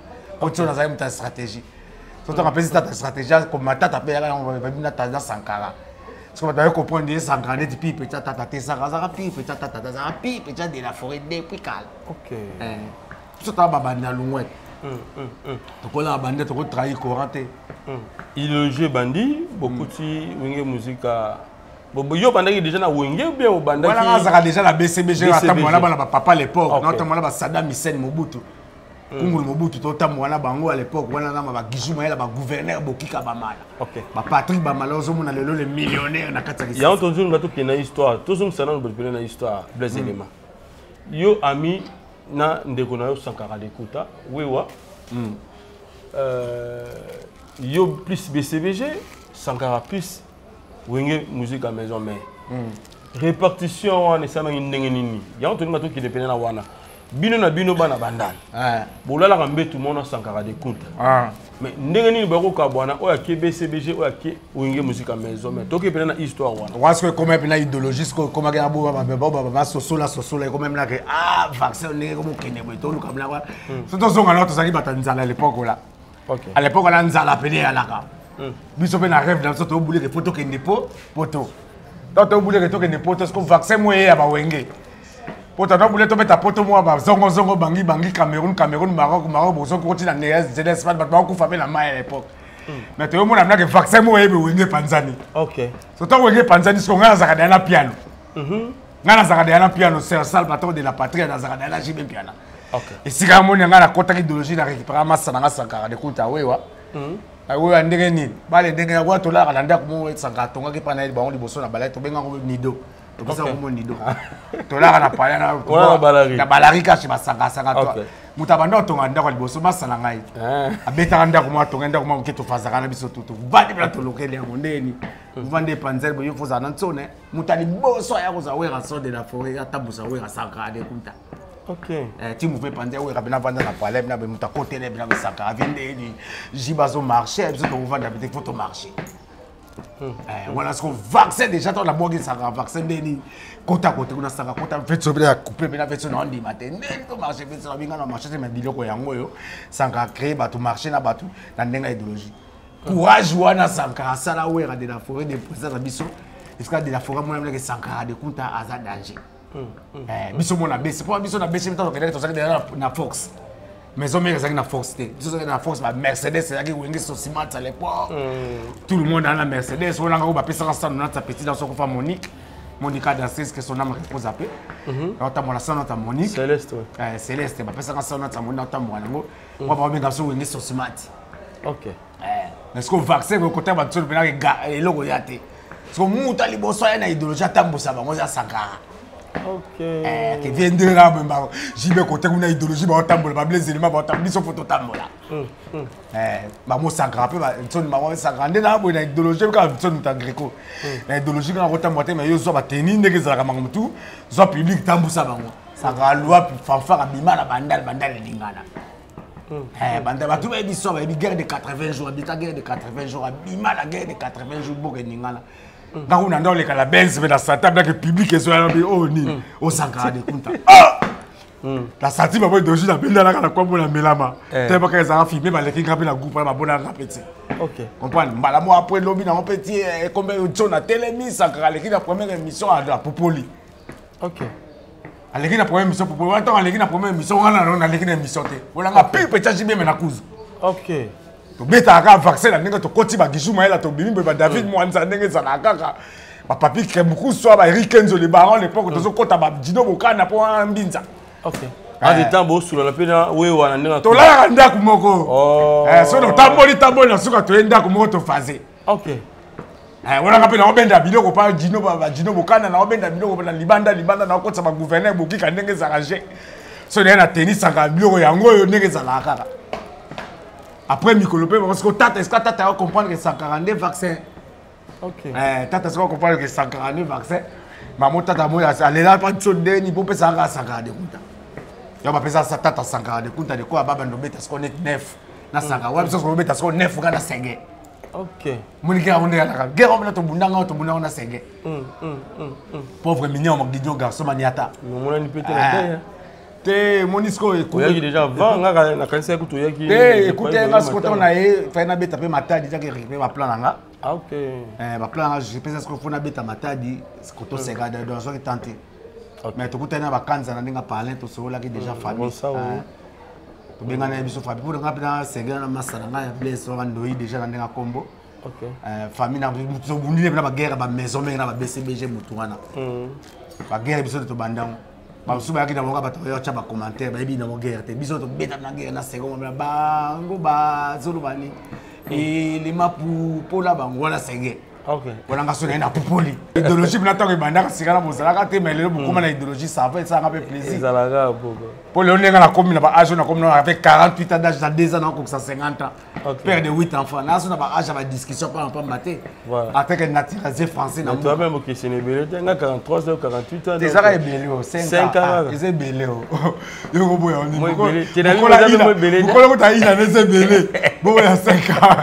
Tsona za une stratégie. Surtout on appelle ça stratégie comme tata pe on va bien tata Sankara. Parce que tu comprends que Sankara n'est plus petit tata Sankara petit tata petit de la forêt depuis cal. OK. Surtout ba banda lungwe. Donc là banda to trahir coranté. Il le jeu bandit beaucoup de wenge musique bon yo banda qui déjà na wenge bien au banda qui voilà ça déjà la BCBG attends là ba papa à l'époque notamment là ba Saddam Hussein Mobutu Kungulu Mobutu to tamwa na bango à l'époque wana na ba Gijuma là ba gouverneur Bokika Bamala OK ba Patrick Bamala ozomo na lelo le millionnaire na kata ya entendu ngato ki na histoire tous on sana na histoire Blaise Elema yo ami na ndeko na yo Sankara Dekuta wewa yo plus BCBG Sankara plus wenge musique à maison mais répartition on est ça na ndenge nini ya entendu ngato ki dépend na wana bino na bino bana bandana bolala kambe tout monde Sankara Dekuta mais ndenge nini bako ka bwana oya ke BCBG oya ke wenge musique à maison mais toke pena na histoire wana parce que comme na idéologie comme ga bo ba sosola comme même là que vaccin ndenge comme kene bo to luka bla surtout zonga na to saki batanzala à l'époque là à l'époque là nzala pele alaka biso pe na rêve dans surtout boule que photo ke nepo poto donc boule que to ke nepo to comme vaccin moye ya ba wenge poto to boule to mettre poto mo ba zongo bangi Cameroun Maroc bozo ko na nees jeunesse pas ba ko famille la mai à l'époque mais to mo na que vaccin moye be wenge Panzani OK surtout wenge Panzani ce qu'on a zakada na piano ngana zakada na piano c'est ça le patron de la patrie na zakada na jibe piano OK et si ka mo ngana kota idéologie na récupérer massa na Sankara Dekuta wewa wewa ndenge ni bale ndenge ya to la kalanda ko mo Sankara tonga ke pana ba on liboso na balai to benga ko nido to bisa ko mo nido to la kana pala na balari ka shiba sanga to mutabanda tonga ndako liboso massa na ngai abeta ndako mo tonga ndako mo ke to fazaka na biso to vandi bla to lokele ya ndeni vande panzer bo yo foza na tsone mutali boso ya ko za wera so de la forêt ya tabusa wera Sankara Dekuta OK ti mouvement panzer wera bena vanda na palais na be mutakote le bena Sankara vende ni jibazo marché biso to vanda be photo marché voilà ce qu'on vaccin déjà dans la boîte ça vaccin deni kota kote kuna sanga kota fait so bien couper bena fait so na ndi matin to marché fait so binga na marché mais biloko yango yo sanga créer ba to marché na batu na ndenga idéologie courage wana Sankara sala wera de la forêt de président biso est-ce que de la forêt moi même que Sankara Dekuta aza danger biso mona bese pour biso na bese mito que to ça na Fox mais on met ça na Fox té biso na Fox ba Mercedes ça qui wenge so ciment à l'époque tout le monde a la Mercedes on nga ba pesa ça na ta petite dans son fa Monica danseuse que son nom repose après on ta mona ça ta Monique Céleste Céleste ba pesa ça na ta mona ta mwana ngo on va bien so wenge so ciment OK mais ce qu'on vaccin ko côté ba tsolo bena ga eloko yate so muta liboso ya na idéologie tambusa bango za Sankara OK que viendra là même jibe côté kuna idéologie ba tambola ba Blaise Elema ba tambi so photo tambola ba mo Sankara pe ba tsoni ba mo Sankara ndena bo na idéologie ka tsoni ta Gréco na idéologie ka tambola mais yo zo ba teni ndeke za ka mangutu zo public tambusa bango Sankara loi fanfara bima na bandal lingana banda ba tuba biso ba guerre de 80 jours habita guerre de 80 jours bima la guerre de 80 jours bo ke ningana quand on a dans les cas la Benz mais la table que public est oh ni au Sankara Dekuta la sortie va voir d'origine la benda la comme la melama t'es pas que ça a filmé ba les qui grappé la groupe la bonne rapeti OK comprendre mbala moi après lobby na mon petit combien de gens na télémis Sankara qui la première émission à la Popoli OK aleki na première mission pour attends aleki na première mission on a aleki na mission te on a pire petit jibe mais na kuzu OK to beta ka vaccin na ndenge to koti ba gishu maela to bimi ba David Mwanza ndenge za na kaka ba papi ke beaucoup soit ba Eric Kenzo le baron l'époque to kota ba Dino Bokana pour mbinza OK en des temps bo sula la pena we wana ndenge to la ndako moko so no tamboli na suka to ndako moko to faze OK on a rappelé on benda biloko pa Dino Bokana na benda biloko na libanda na kota ba gouverneur bokika ndenge za ranger so na tennis sanga biloko yango yo ndenge za la kaka après Mikolopé parce que tata est-ce que tata va comprendre que 142 vaccins OK tata va comprendre que 142 vaccins maman tata moi elle est là pas de sonde ni pour ça 142 kuta ya ba pesa sa tata 142 kuta de quoi baba ndobeta ce qu'on est 9 na sanga wa parce qu'on beta ce qu'on 9 kana senge OK moni ka onde la guerre on to bundanga na senge pauvre mignon magidjo garçon maniata mon ni pété la terre te monisco écoute déjà avant na kanisa écoute yaki écoute nga ce qu'on a fait na beta pe matadi déjà que va plan nga ah OK ba plan je pense que faut na beta matadi ce que to sega dans ce qui tenter mais to kutana ba kanza na ndinga parler to so la ki déjà famille to benga na biso famille pour nga pena sega na masala nga ya bless on ndoi déjà na ndinga kombo OK famille na to bundile na ba guerre ba maison mais na ba BCBG mutu wana ba guerre biso to bandang ba suba yaki na monga bato yo cha ba commentaire ba ebi na mo guerre te biso to beta na guerre na sego ba ngo ba zolo bani et les mapu pour la bango la senge OK on a sonné na popoli idéologie na tango banda sika na bozala ka te mais le beaucoup na idéologie ça fait ça un peu plaisir ezalaka beaucoup pour le ndenga na commune ba âge na commune avec 48 ans d'âge dans 2 ans na 50 ans père de 8 enfants na sona ba âge ba discussion pas maté avec un naturalisé français na toi même que c'est nebelé nga 43 ou 48 ans déjà ka belé 5 ans c'est belé yo go boya on moi belé tu n'as jamais moi belé ko ko ta ina c'est belé bon ya 5 ans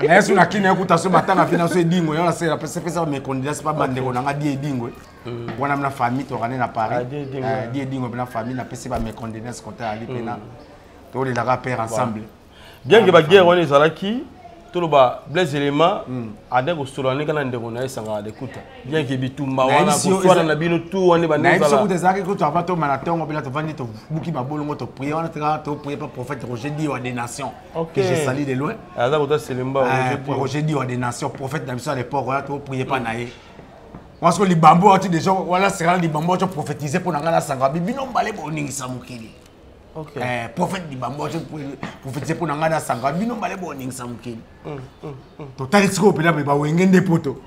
est-ce na kina écoute so matanga fina so edingo yo na c'est la pesa me candidat c'est pas bande ko na di edingo wana na famille to rane na Paris di edingo na famille na pesa ba me candidat ce côté ali pena to les la père ensemble bien que ba guerre on ezalaki to lo ba blaise élément ade ko solo ne kana ndeko na esanga de kuta bien que bitumba wana ko swala na bino tout on ba na so kuta zaki ko to apato manatongo bila to vandi to buki mabolongo to prier on to prier pas prophète Roger Dio des nations que j'ai sali de loin ada ko ta selemba Roger Dio des nations prophète dans à l'époque voilà to prier pas naé parce que les bambous ont déjà voilà c'est les bambous ont prophétisé pour ngana sanga bibino mbale boningisa mukili OK prophète di bambou prophétisé pour ngana sanga bino mbale boningisa mukili total tiko pela ba wengende poto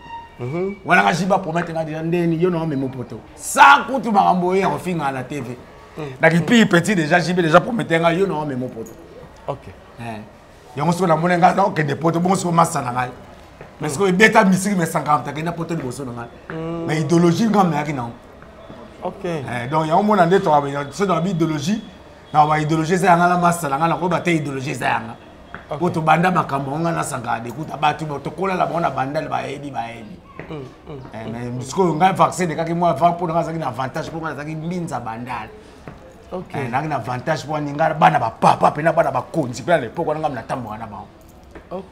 wana ka jiba promettre ngadi ndeni yo no memo poto sa kutu makambo ya kofinga na TV na kipi petit déjà jibe déjà promettre nga yo no memo poto OK yango so na monenga na okende poto bon so masana ngai mais que beta misiri mais 50 kena poto liboso na ngai mais idéologie ngam na kina OK donc yango mona ndeto so dans idéologie na ba idéologie za ngala masala ngala ko ba te idéologie za nga ko to banda makambo ngala sanga de kuta batu to kola la bona banda ba ebi mais sko nga vaccin de kaki moi avant pour nga za na avantage pour nga za ki mbinza bandala OK na na avantage pour nga bana ba papa pena bana ba konzi pena l'époque nga mna tambo na ba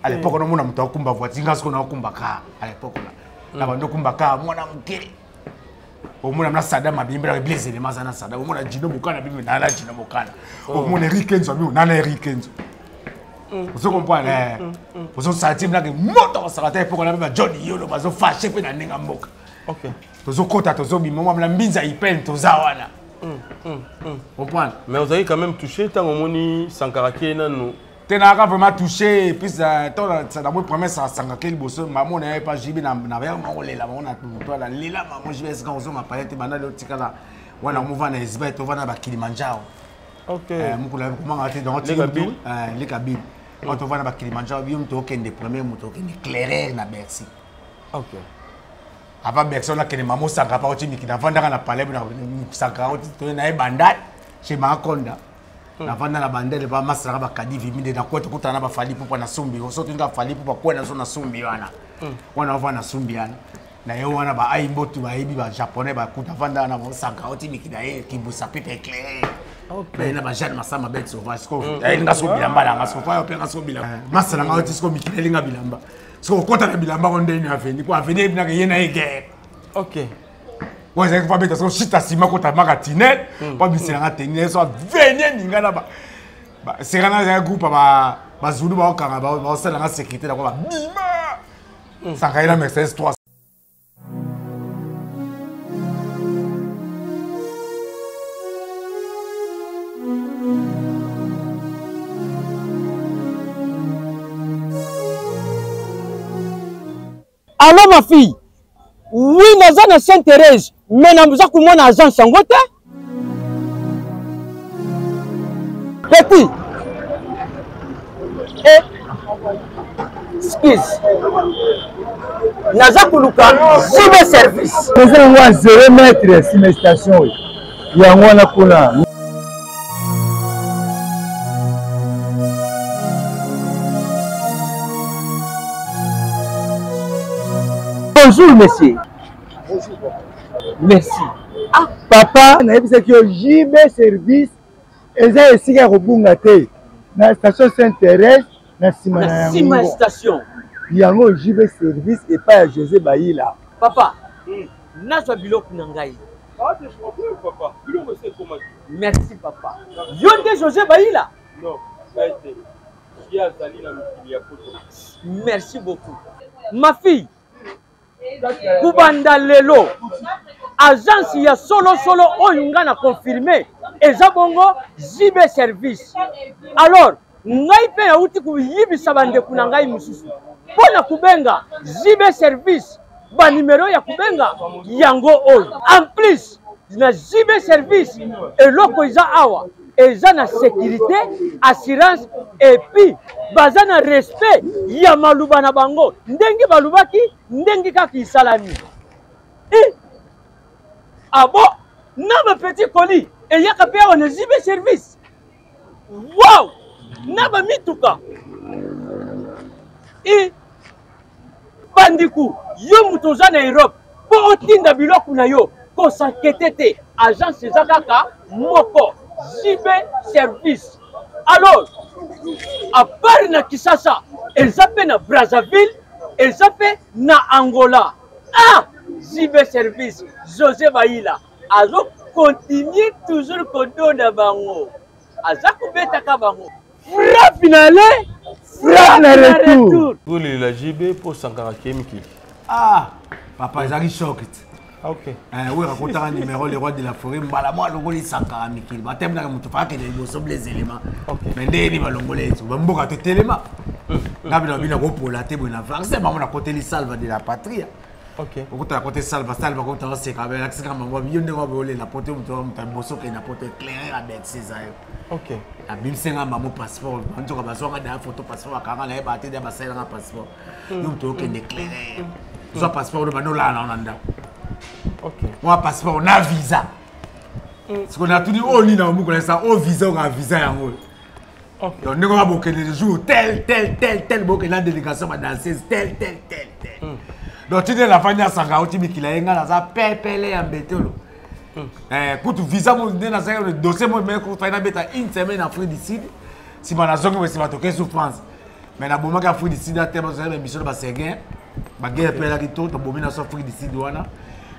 à l'époque on mona mto kumba voiture nga sko na kumba ka à l'époque na bando kumba ka mwana mkele au moins na sada mabimbira blaise les mazana sada au moins Dino Bokana bimbe na la Dino Bokana au moins Eric Kenzo bimbe na Eric Kenzo vous comprenez vous sentez na que moto ça ta pour na ba Johnny Yolo bazo fâché pe na ninga mboka OK tozo kota tozo bimba moi na mbinza ipel tozawana comprendre mais vous avez quand même touché tant au moni Sankara Kena nous tenaka vraiment touché et puis ça dans mon premier ça Sankara liboso maman n'avait pas jibi na vraiment on lela on a tout la lela maman jibi est-ce qu'on ma palette bana le tikala wana mouvement na Isbeth on va na ba Kilimanjaro OK mukula comment ngati dans les cabines on va na ba Kilimanjaro biom to kende premier moto kende éclaireur na Bercy OK avant Bercy on a kende maman Sankara pa oti mikina vandaka na palais na Sankara oti to na bandal chez Makonda na vanda na bandele ba masara ba kadivi minde na kwetu kutana ba fali pupa na sumbi so tunga fali pupa kwena so na sumbi wana wana va na sumbi yana na yo wana ba ai mbotu ba ibi ba japonais ba kuta vanda na Sankara oti mikina kibusa pipe éclairé OK na ba Jeanne Massama bet sauvage ko nga so bilamba na nga so fa yo pe nga so bilamba masala nga oti so mikina linga bilamba so kota na bilamba ko ndeni aveni ko aveni na yena ege OK Ouais, c'est pas parce que si tu as si mal quand tu as magatinette, pas bien c'est la tenir, soit venir ninga là-bas. C'est un groupe à Zulu, c'est la sécurité là-bas. Bima! Ça caille la Mercedes 3. Allô ma fille? Oui, nous sommes à Sainte-Thérèse, mais nous sommes à l'agence Sangote. Petit. Excuse. Nous sommes à service. Nous sommes à 0 mètres sur la station. Il y a un Bonjour, monsieur. Bonjour, papa. Merci. Ah, papa, je sais que JB Service est ici à Robungate. Dans la station Sainte-Thérèse, dans la station. Il y a un JB Service et pas à José Baïla. Papa, Nazo Bilok Nangaï. Ah, je comprends, papa. Merci, papa. Yonde José Baïla. Non, ça a été. Merci beaucoup. Ma fille. Kubanda lelo agence ya solo oyunga na confirmé eza bongo JB Service. Alors ngai pe ya uti ku yibisa bande kuna ngai mususu pona kubenga JB Service ba numéro ya kubenga yango oyo. En plus na JB Service eloko eza awa eza na sécurité, assurance et puis baza na respect ya maluba na bango ndengi balubaki ndengi kaki salami. Ah bon, na ba petit colis et yaka pe on JB Service. Wow, na ba mituka. Bandiku yo mutoza na Europe po otinda biloko na yo ko sanketete agence ezakaka moko JB Service. Alors, à part na Kisasa, ils appellent na Brazzaville, ils appellent na Angola. Ah, JB Service, José Baïla. Alors, continue toujours kodo na bango. Azaku beta ka bango. Frappe finale, frappe na retour. Vous la JB pour Sankara Kemiki. Ah, papa, ils arrivent choqués. Ok. Oui, raconter un numéro, le roi de la forêt, moi, le roi de Sankara Mikil. Je t'aime dans mon tofa que les sommes les éléments. Mais dès les balongolais, tu vas me voir tout élément. Là, il y a un pour la table, c'est bon, on a côté les salves de la patrie. Ok. Quand tu as côté salve, quand tu as c'est quand même l'accès quand même, il y a une voler la portée, tu as un bosso qui n'a pas été clair avec ses ailes. Ok. La Bible c'est un maman passeport. Quand tu as besoin d'un photo passeport, quand on a battu des bassins dans passeport. Donc tu as aucun éclairé. Soit passeport de Mano là, on a. Ok. Moi, passeport, on a visa. Parce qu'on a tout dit, oh, on a ça, oh, visa, on a visa. Donc, nous avons beaucoup de jours, tel, beaucoup de délégation va danser, tel. Donc, tu dis la famille à Sangao, tu dis qu'il a un gars, ça pépélé en béton. Pour tout visa, mon dossier, moi, mais quand tu as une semaine en Afrique du Sud, si mon agent va se toquer souffrance. Mais dans le moment qu'Afrique du Sud a tellement de mission, c'est gain. Ma guerre peut aller tout, ton bombé dans Afrique du Sud,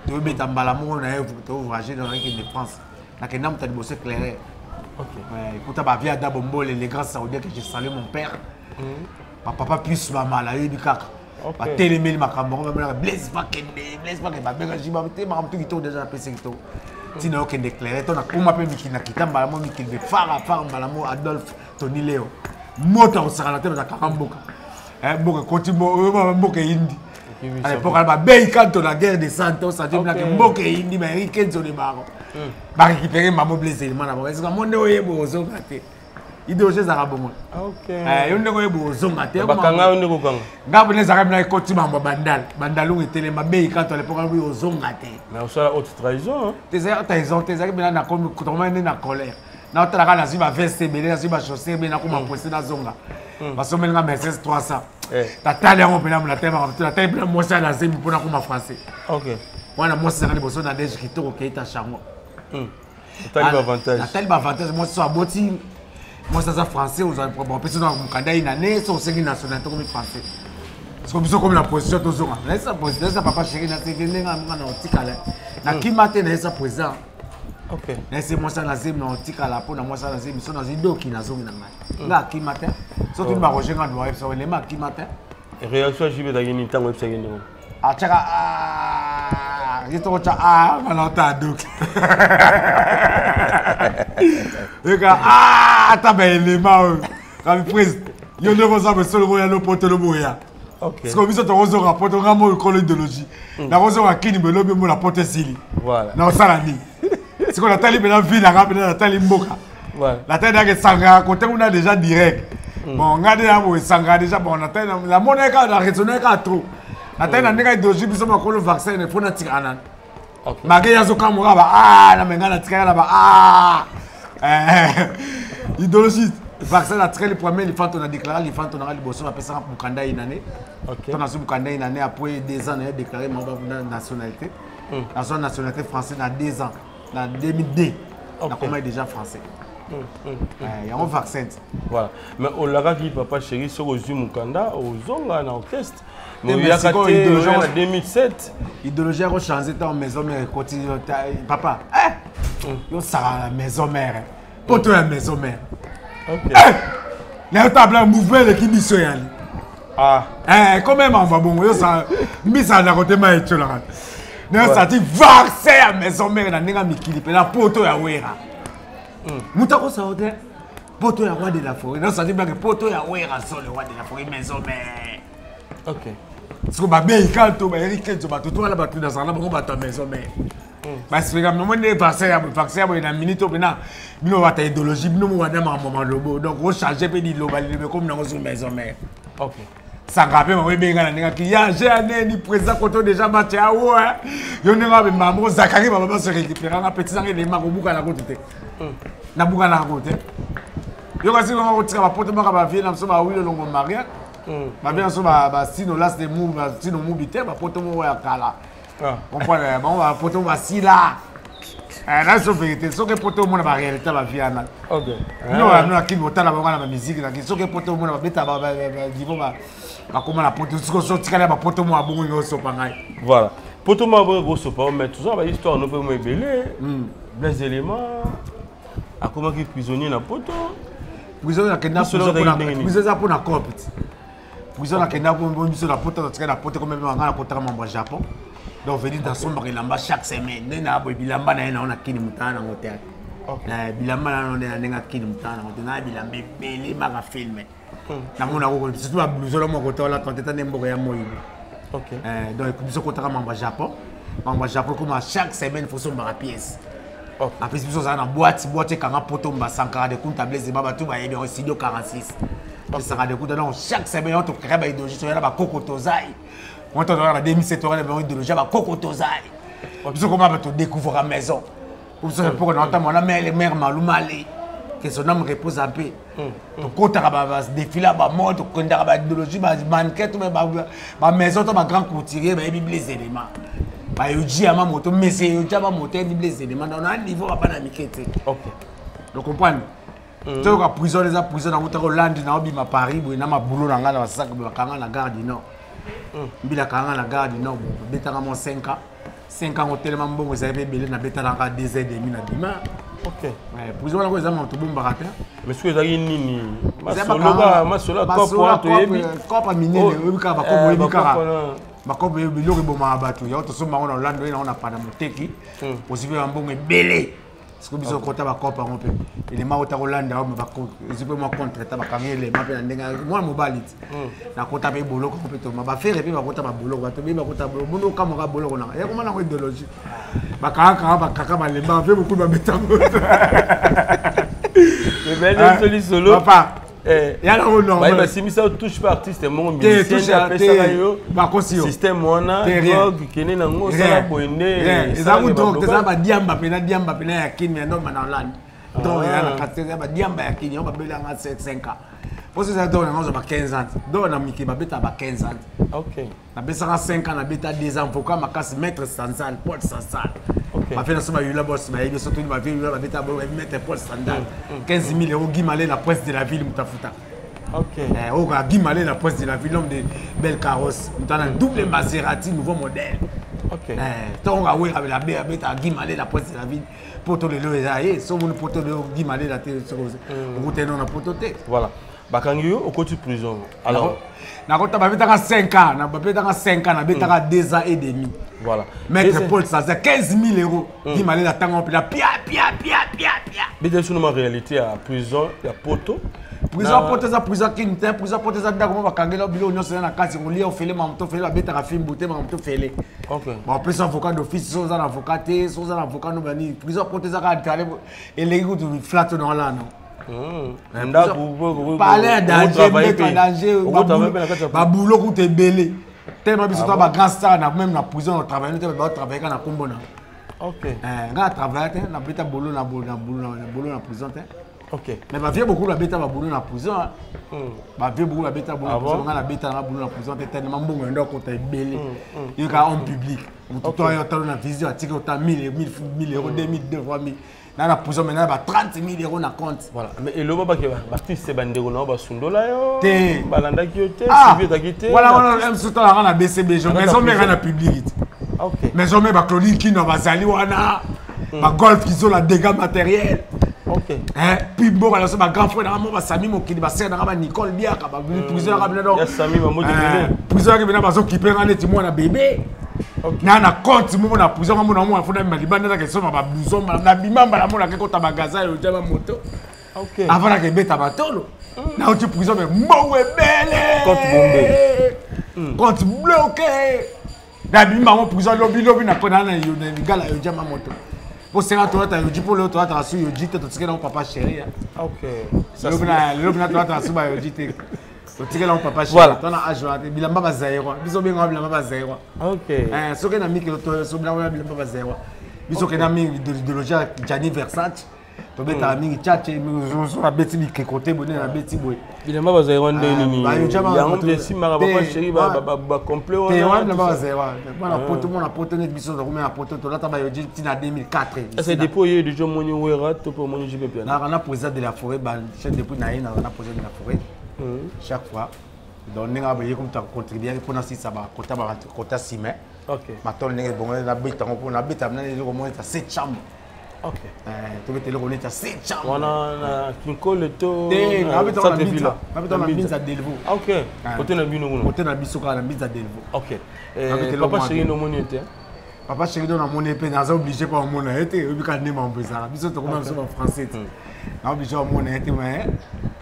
tu veux mettre un balamou, on a ouvragé dans l'équipe de France. Là, tu as bossé clair. Écoute, ma vie à Dabombo, les grands saoudiens que j'ai salué mon père. Papa plus maman, là, il y a des télémé, ma camarade, Blaise Vakende, ma mère, j'ai dit, tout déjà appelé c'est tout. Sinon, aucun déclaré, on m'appelle Mikina Kita, Balamo, Mikil, Farah, Balamo, Adolphe, Tony Léo. Moi, on sera la tête de Karamboka. Boka continue, Boka Indi. À l'époque, elle m'a bien quand la guerre des Santos, ça dit que Boka Indi, mais il y a des marrons. Je récupérer ma mobilise, parce que mon nom est beau aux hommes. Idéologie za rabongo. OK. Yonde ko yebo zonga te. Bakanga yonde ko kanga. Ngabo ne zaka na ko tima mba bandal. Bandalou etele mabe quand on le programme yo zonga te. Mais on sera haute trahison. Tes trahison, tes bina na comme comment na colère. Na otala na ziba veste belé na ziba chaussée bina ko mamposer na zonga. Parce que menga Mercedes 300. Ta taille on peut na tema la taille bina moi ça na zembi pour na ko ma français. OK. Wana moi ça na boso na deje kitoko keita chango. Taille avantage. La taille avantage moi ça boti. Moi, ça français, vous avez probablement. Parce que dans mon candidat, il y a une année, c'est aussi national, comme français. Parce que comme la position toujours. Laisse position papa chéri na tekende nga na otikala. Na kimate na esa président. OK. Laisse moi ça na zim na otikala po na moi ça na zim so na zidoki na zongi na ngai. Nga kimate. Surtout ba roger nga doit so le ma kimate. Réaction jibe da yini tango tsengende. Ah tchaka je to cha malota donc. Le gars ta belle ma. Quand président yo ne vous avez seulement ya no poto no boya. OK. Parce que biso to rozo rapport to ngamo école idéologie. Na rozo wa kini be lobi mo la porte sili. Voilà. Na osala ni. C'est qu'on attend bien la ville na rapide na tali mboka. Voilà. La tête de sanga côté on a déjà direct. Bon, regardez là bo sanga déjà bon on attend la monnaie ka la raisonner ka trop. La tête na ndeka idéologie biso ma ko le vaccin ne faut na tirana. OK. Magé yazo kamura ba na menga na tirana ba idéologie. Le vaccin a tiré le premier, les fantômes ont déclaré, les fantômes ont dit que ça pour Kanda une année. OK. On a Kanda une année après 2 ans, on a déclaré membre de la nationalité. La nationalité française dans 2 ans, en 2002. On a comment déjà français. Il y a un vaccin. Voilà. Mais on l'a dit papa chéri sur le Zoom Kanda, au Zonga en orchestre. Mais il y a idéologie en 2007. L'idéologie a changé dans la maison mère continue papa. Yo ça la maison mère. Pour toi la maison mère. OK. Les tables mouvement l'équipe mission yali. Quand même on va bon yo ça mi ça na côté ma eto là. Ne ça dit vaccin à maison mère na ninga mikili pe na poto ya wera. Mutako ça hotel. Poto ya roi de la forêt. Non ça dit bien que poto ya wera sur le roi de la forêt maison mère. OK. Parce que ba bien quand to ba Eric to ba to la ba to dans ça là ba ta maison mère. Parce que comme on est vaccin na minute pena bino wa ta idéologie bino mo wana maman lobo donc on changer pe di loba le comme na zo maison mère. OK. Ça rappelle moi benga na ninga ki ya j'ai année ni président koto déjà battu a ouais yo ninga be maman Zakari baba se récupérer na petit sangue les mako buka na côté na buka na côté yo kasi ngo tika ba poto maka ba vie na so ba wilo longo maria ba bien so ba sino las de mou ba sino mou bité ba poto mo ya kala. On prend bon va poto va si là. Là c'est vérité, ce que poto mo na ba réalité ba vie ana. OK. Non na ki mota na ba na musique na ki ce que poto mo na ba beta ba divo ba comment la poto ce que so tika ba poto mo abongo ngo so pangai. Voilà. Poto mo abongo so pa mais tout ça ba histoire no peut mo belé. Des éléments a comment qui prisonnier na poto. Prisonnier na kenda prisonnier pour na copte. Prisonnier na kenda pour biso na poto tika na poto comme même ngana kotaka membre Japon. Donc venir dans son bilamba chaque semaine na bo bilamba na on a kini mutana ngo théâtre. Na bilamba na on a kini mutana ngo na bilamba belé maka filmer. Na mona ko surtout ba blouson mo ko tola tanteta nembo ya moyo. OK. Donc biso kotaka membre Japon. Membre Japon comme chaque semaine faut son mara pièce. OK. Après biso ça na boîte kanga poto mba Sankara de Kunta Blaise baba tout ba yebi studio 46. Sankara de Kunta donc chaque semaine on to créer ba idéologie so ya ba kokotozai. On t'a donné la 2007 on a besoin de loger ba kokotozai. Biso comment ba to découvrir la maison. Pour ça pour on entend la mère Maloumali que son âme repose en paix. To kota ba défiler ba mode ko ndaka ba idéologie ba manquette ba maison to ba grand couturier ba bible les éléments. Ba yoji ama moto monsieur yoji ama moto bible les éléments dans un niveau ba na mikete. OK. Donc comprendre. Tu as prison les prison na utako land na obi ma Paris bo na ma boulot na ngala ba sac ba kanga na gare du Nord. Bila kanga na gare du Nord betanga mo 5 ans. 5 ans tellement bon vous avez belé na betanga 2 heures et demie na dima. OK. Prison na ko za mo to bomba rata. Mais ce que za nini? Masolo kopo to yebi. Kopo minene ebika ba kopo ebika. Makobo biloko boma bato ya to so mango na Hollande on a pas na moteki. Aussi be mbongo belé. Parce que biso kota ba kopa ngo pe ele ma ota Hollande ba ko zipe mo contre ta ba kangele ma pe na ndenga mo mobali na kota pe boloko ko pe to ma ba faire pe ba kota ba boloko ba to be ba kota boloko mundo ka mo ka boloko na ya ko na ko idéologie ba kaka ba le ba fait beaucoup ba betango mais ben soli solo papa ya na ko non ba simisa touche pas artiste mon musicien après ça yo ba kosio système wana drogue kene na ngo sala boende ça vous donc ça ba diamba pe na ya kini ndo na Hollande donc ya na katega ba diamba ya kini on ba bela nga 5 ans pour ça donc on ba 15 ans donc na miki ba beta ba 15 ans. OK. Na besa 5 ans na beta 2 ans pourquoi ma casse maître Sansan Paul Sansan. OK. Ma fait na soma yula boss ba yebi surtout ma vie yula ba beta ba mettre Paul Sansan 15 000 € guimale la presse de la ville mutafuta. Ok. On a Guimalé la presse de la ville, l'homme de belles carrosses. Nous avons un double Maserati, nouveau modèle. Ok. Donc on a oui avec la BAB, à Guimalé la presse de la ville. Poto de l'OEA, si on poto de Guimalé la télé, on a poto. Voilà. Bakangio au côté de prison. Alors, na kota ba betaka 5 ans, na ba betaka 5 ans, na betaka 2 ans et demi. Voilà. Maître Paul ça c'est 15 000 €. Qui m'a la tango pia. Mais sur ma réalité à prison, il y a poto. Prison poto ça prison qui n'était prison poto ça ndako ba kangela bilo nyonso na kasi on lia o fele ma mto fele ba betaka film beauté ma mto fele. OK. Bon plus avocat d'office, so za avocat te, so za avocat no bani. Prison poto ça ka tale et les go to flat dans là non. Parler danger, mettre en danger, baboulot ou te belé. Tellement biso toi ba grand star na même na prison on travaille, nous te ba travailler na kombo na. OK. Nga travailler na beta bolo na prison te. OK. Mais ba vie beaucoup la beta ba bolo na prison. Ba vie beaucoup la beta bolo na beta na bolo na prison te tellement mbongo ndoko te belé. Il ka en public. Tout toi yo na visite atiki autant 1000 €, 2000, 3000. Dans la prison maintenant, 30 000 € na compte. Voilà. Mais et le baba qui va artiste bandero na ba sundola yo. Te. Balanda ki yo te, Sylvie ta ki te. Voilà, on aime surtout la na BCBG. Maison mère na public. OK. Maison mère ba Claudine qui na bazali wana. Ba golf qui sont la dégâts matériels. OK. Puis bon alors c'est ma grand frère na mo ba Sami mo kidi ba sœur na ba Nicole Biaka ba prison na ba donc. Ya Sami ba mo de bébé. Prison na ba zo qui perd na ti mo na bébé. Na na compte mo na prison mo na mo afuna malibanda na keso ba blouson na bimamba na mo na ke kota magaza yo jama moto. OK. Avant na ke beta batolo. Na uti prison mais mo ebele. Compte bloqué. Na bimba mo prison lobby na kona na yo na gala yo jama moto. Pour ça toi ta yo di pour le toi ta su yo di te to tikela mon papa chéri. OK. Ça lobby na toi ta su ba yo di te. Otikela mon papa chéri. Tona ajoa te bilamba bazairwa. Biso benga bilamba bazairwa. OK. Soki na miki to so bilamba bilamba bazairwa. Biso ke na mi idéologie Gianni Versace. To beta mingi chache mi so na beti mi kekote boné na beti boy. Bilamba bazairwa ndeni ni. Ya on desi mara papa chéri ba complet wana. Te wana bilamba bazairwa. Bana poto mona poto net biso to na poto to lata ba yo ti na 2004. C'est déployé de jo moni wera to pour moni jibe piano. Na président de la forêt ba chef depuis na ina na président de la forêt. Chaque fois donc on a comme tu as contribué pour nous ça va quota ciment. OK. Maintenant on est bon on habite on habite maintenant au moins 7 chambres. OK. Tu veux te le connaître 7 chambres. On a Kinko le to. On habite dans la ville. On habite dans la ville à Delvaux. OK. Côté na bino ngono. Côté na biso ka na ville à Delvaux. OK. Papa chéri no moni était. Papa chéri don na moni pe na obligé pas mon été obi ka ne ma mbeza. Biso to comme en français. Na obligé mon été mais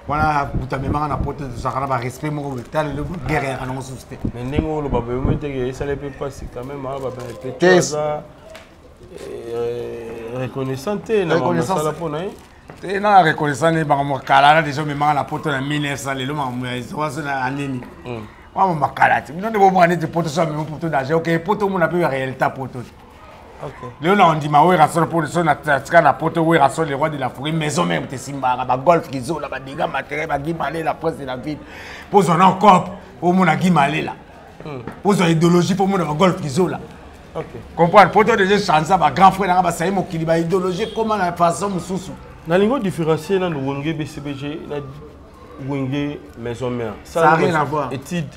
voilà, tu as même un apôtre de ça, on a respect, mon tal, le guerrier, on a souscrit. Mais n'engo le baba, moi t'es ça les peut pas, c'est quand même un baba, peut-être ça reconnaissant, reconnaissant la pour nous. Et non, reconnaissant les barons calala déjà même un apôtre en 1900, les lois, mais ça va se la année. Moi mon calate, nous ne pouvons pas être pour tout ça, mais pour tout d'argent. OK, pour tout le monde a pu réalité pour tout. OK. Léon on dit ma ouais rassol pour son attaque na poto ouais rassol les rois de la forêt maison même te simba ba golf kizo la ba dégâts matériels ba guimalé la presse de la ville. Pose on encore pour mon a guimalé là. Pose une idéologie pour mon golf kizo là. OK. Comprendre poto déjà chance ba grand frère na ba saïmo kili ba idéologie comment la façon mususu. Na lingo différencier na wonge BCBG na wonge maison mère. Ça n'a rien à voir. Étude.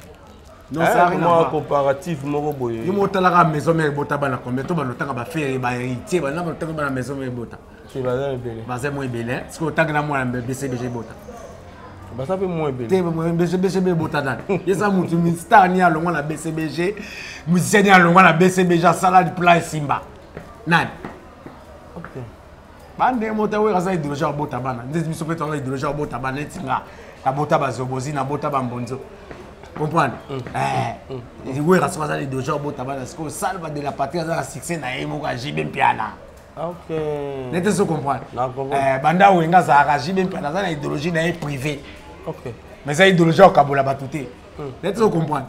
Non, ça n'a rien à voir. Comparatif moko boye. Yo motala la maison mère bota bana combien to bana tanga ba faire ba héritier bana ba tanga bana maison mère bota. C'est bazar belé. Bazar moins belé. Parce que tanga na moi BCBG bota. Bazar peu moins belé. Te moi BCBG bota dan. Yesa mutu mi star ni alongo na BCBG. Musicien ni alongo na BCBG sala di plan Simba. Nan. OK. Bande mota we raza idéologie bota bana. Ndezi biso peto idéologie bota bana tinga. Na bota bazobozi na bota bambonzo. Comprendre? Oui, parce que ça les deux jours au tabac, parce que salva de la patrie, ça a succès na emo ka jibe piana. OK. N'était ce comprendre? Banda wenga ça a jibe piana, ça na idéologie na privé. OK. Mais ça idéologie au kabola batuté. N'était ce comprendre?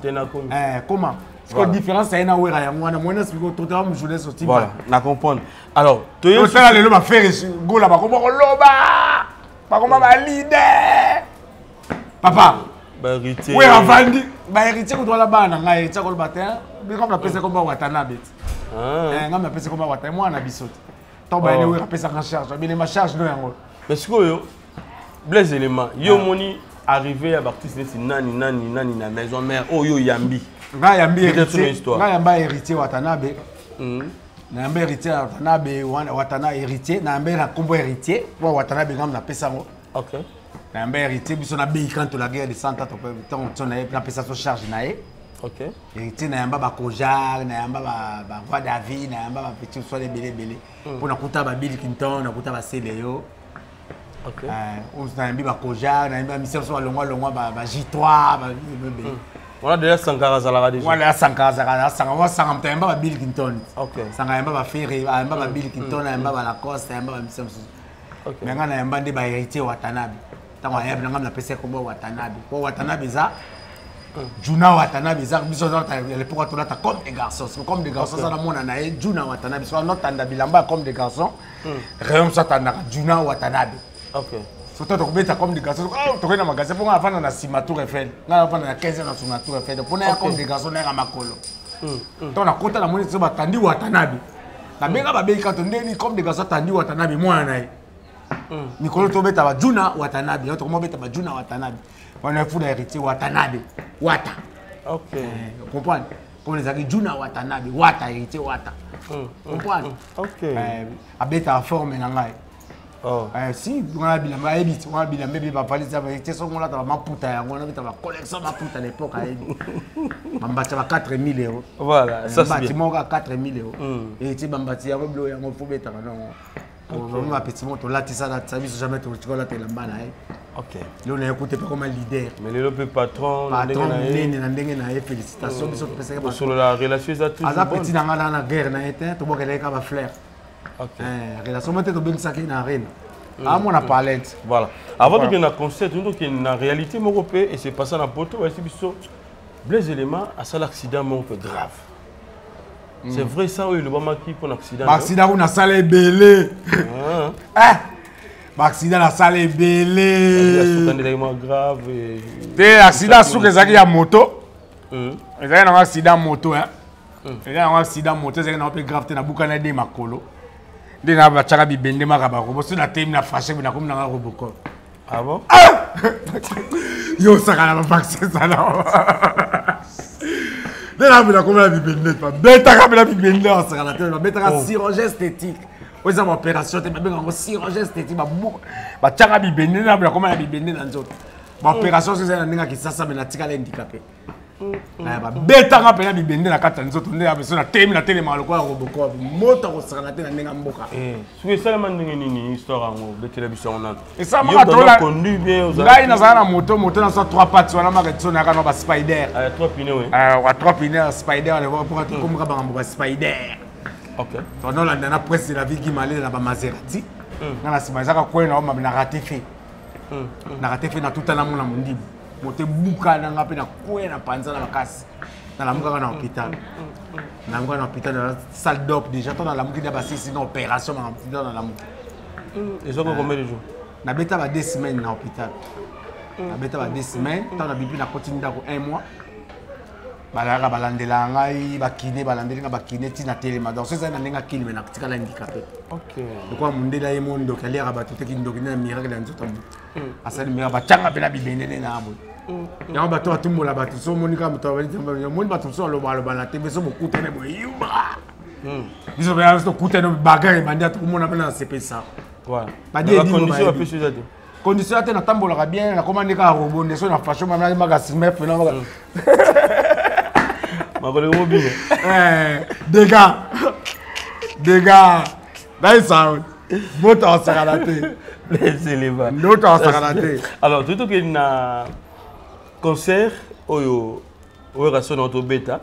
Comment? Parce que différence c'est na wera ya mwana mwana siko totalement me journée sorti. Voilà, na comprendre. Alors, tu es ça le ma faire go là ba ko loba. Ba ko ba leader. Papa héritier. Oui, avandi. Héritier ko dola bana nga héritier ko le matin. Mais comme la pese comme watana bet. Nga me pese comme watana moi na bisote. To ba ele we pese en charge. Mais ma charge no yango. Mais ce que yo Blaise élément, yo moni arrivé à l'artiste, c'est nani na maison mère, oh yo yambi. Nga yambi héritier Watanabe. Na yambi héritier Watanabe, Watanabe héritier, na yambi na combo héritier, bon Watanabe ngam na pesa ngo. OK. Na yambi héritier biso na bei quand la guerre de 100 ans on na pesa so charge na ye. OK. Héritier na yamba ba Kojar, na yamba ba Roi David, na yamba ba petit soit les belé. Pour na kuta ba Bill Clinton, na kuta ba Célio. OK. On a yamba ba Kojar, na yamba mission so longwa ba J3, ba on a déjà Sankara Zalaga déjà. Voilà, Sankara Zalaga, Sankara Mtemba ba Bill Clinton. OK. Sankara yamba ba Ferry, yamba ba Bill Clinton, yamba ba Lacoste, yamba ba mission. OK. Mais ngana yamba de ba héritier Watanabe. Tango yamba ngam na pesa kombo Watanabe. Ko Watanabe za Juna Watanabe za biso za l'époque to lata comme des garçons. Comme des garçons ça na mona na e Juna Watanabe. So not tanda bilamba comme des garçons. Réum ça tanda Juna Watanabe. OK. Surtout to kubeta comme des garçons. Oh to na magasin pour nga fana na Sima Tour Eiffel. Nga fana na 15 na Sima Tour Eiffel. Pour na comme des garçons na makolo. To na kota na moni so batandi Watanabe. Na benga ba bei kanto ndeni comme des garçons tandi Watanabe mwana na e. Mikolo to beta ba Juna Watanabe. To mo beta ba Juna Watanabe. On a fou d'héritier Watanabe. Wata. OK. Vous comprenez? Comme les amis Juna Watanabe. Wata, héritier Wata. Vous comprenez? OK. Abeta en forme nangai. Oh. Si, on a bilamba ebit, on a bilamba beba parler ça héritier so on a ta maputa ya, on a ta collection maputa à l'époque à ebi. Bambati ba 4000 €. Voilà, ça c'est bien. Bâtiment à 4000 €. Héritier bambati ya blo ya mo faut beta non. On a petit moto là ça là ça biso jamais to chocolat te lamba na e. OK. Là on a écouté pas comme un leader. Mais le patron ndenge na e félicitations biso to pesa que sur la relation ça tout. Aza petit na ngala na guerre na été to bokela ka ba fleur. OK. Relation monte to bengisa ki na arena. Ah mon a parlé. Voilà. Avant de que na concert donc en réalité mon repé et c'est passé na poto et c'est biso les éléments à ça l'accident mon peu grave. C'est vrai ça oui le moment qui pour accident. Accident on a salé belé. Accident la salle belé. C'est élément grave et accident sous que ça qui a moto. Il y a un accident moto hein. Il y a un accident moto c'est un peu grave na bukana de makolo. De na ba chaka bibende makaba ko so na time na fâché na comme na roboko. Ah bon? Yo ça kana ba vaccin ça là. De la bila comme la bibende pas. Beta ka bila bibende ça kana te ba beta ka chirurgie esthétique. Oui, c'est une opération, tu as une chirurgie esthétique, tu as une bibende, tu as une bibende dans l'autre. L'opération, c'est un qui ça mais tu as un handicapé. Beta, tu as une bibende dans l'autre, tu as une télé, Robocop, moto, tu as une boka. C'est seulement une histoire de télévision. Et ça m'a conduit bien. Là, il y a une moto, dans 3 pattes, on a un spider. 3 pneus, oui. 3 pneus, spider, pour être comme un spider. OK. On a la presse de la vie qui m'a allé dans la Maserati. On a ça quoi on a raté fait. On a raté fait dans tout un monde mundi. Moté buka na ngapi na quoi na panza na makasi. Dans la muka na hôpital. Na muka na hôpital dans la salle d'op déjà dans la muka d'abassi sinon opération dans la muka. Et ça combien de jours? Na beta ba 2 semaines na hôpital. Na beta ba 2 semaines, tant na bibi na continue dans 1 mois. Balanga balandela ngai bakine balandela bakine tina telema donc c'est na ndinga kilime na kutika la handicapé. OK. Kwa mundela ye mondo kali ya bato teki ndokina miracle ya nzoto mbu. Asali mira batanga pena bibendene na abo. Ya bato atumbola bato so monika muto bali tamba moni bato so lo balo bana tembe so mokutene bo yuba. Biso ba so kutene bagay bandia to mona pena CP ça. Voilà. Ba die condition a plus ça. Condition ate na tambola bien na commande ka robonde so na fashion ma magasin mef na ma. Dégâts. Là, sound. Moto ça raté. Les éléments. L'autre ça raté. Alors, tout que na concert oyo rason auto bêta.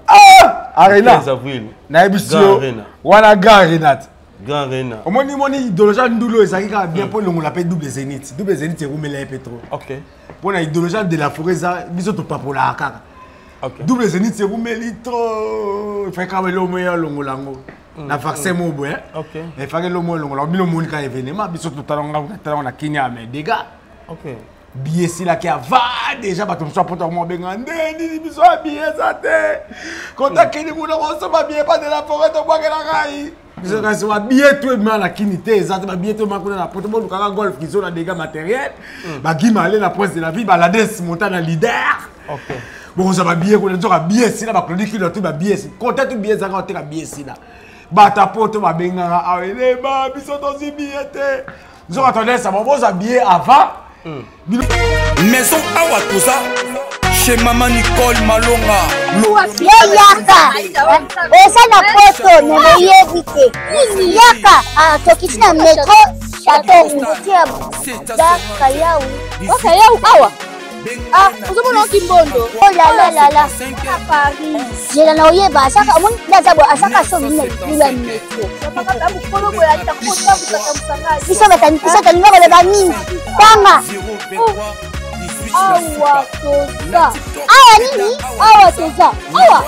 Arena. 15 avril. Na ebisio. Wana Arena. Grand Arena. Omoni idéologie ndulo ezaki ka bien pour longola pe double zénith. Double zénith c'est roumela pétro. OK. Pour la idéologie de la forêt ça biso to papola kaka. OK. Double zénith c'est roumeli trop. Fait ka le meilleur longolango. Na vaccin mo bo hein. OK. Et fait le mo longola bino monika événement biso to talonga na Kenya mais dégâts. OK. billet si là qui a va déjà ba ton soit pour moi bengande ni biso billet ça te contact ni mo na so ba billet pas de la forêt to boire la rai biso ka so billet tout mal la kinité ça ba billet tout makuna na poto mo ka golf qui sont na dégâts matériels ba gima aller la prince de la vie ba la des monta na leader. OK. Bon ça va billet ko na billet si là ba chronique qui tout ba billet si contact tout billet ça ka te billet si là ba ta poto ba benganga awele ba biso to si billet te nous attendons ça bon ça billet avant. Maison awa tout ça chez maman Nicole Malonga. Yaka esa na poto ne yebite yaka tokiti na metro château rouge daka yau oka yau awa uzomona kimbondo oh la la à Paris jela na oyeba asaka mon ndazabo asaka so mine ya metro papa mukolo boya takota busaka bisa ngaba le bani tanga awa toza awa nini awa toza awa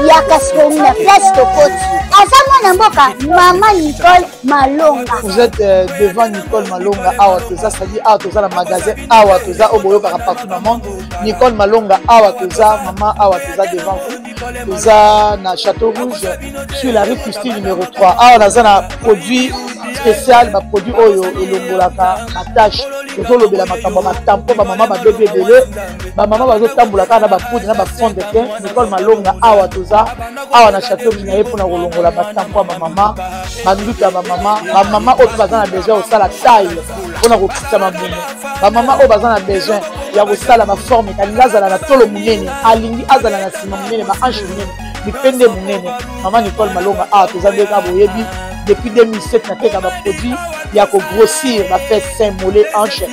yaka sona place to poti asama na mboka maman Nicole Malonga. Vous êtes devant Nicole Malonga awa toza, c'est-à-dire awa toza na magasin awa toza oboyo kaka partout dans le monde. Nicole Malonga awa toza, maman awa toza devant vous. Toza na Château Rouge sur la rue Custine numéro 3. Awa naza na produit spécial, ba produit oyo elongolaka attache tozolobela makambo matampo ba mama ba bébé belé ba mama bazotambola kaka na ba poudre na ba fond de teint. Nicole Malonga awa toza awa na Château Rouge na ye pona kolongola matampo ba mama banduki ya ba mama oyo baza na besoin osala taille pona kokita mabumu ba mama oyo baza na besoin ya kosala baforme kalingi azala na tolo monene alingi azala na nsima monene bahanche monene bipende monene. Mama Nicole Malonga awa toza nde kaka boyebi depuis 2007 nateka baproduit ya kogrossir bafait sein mollet hanche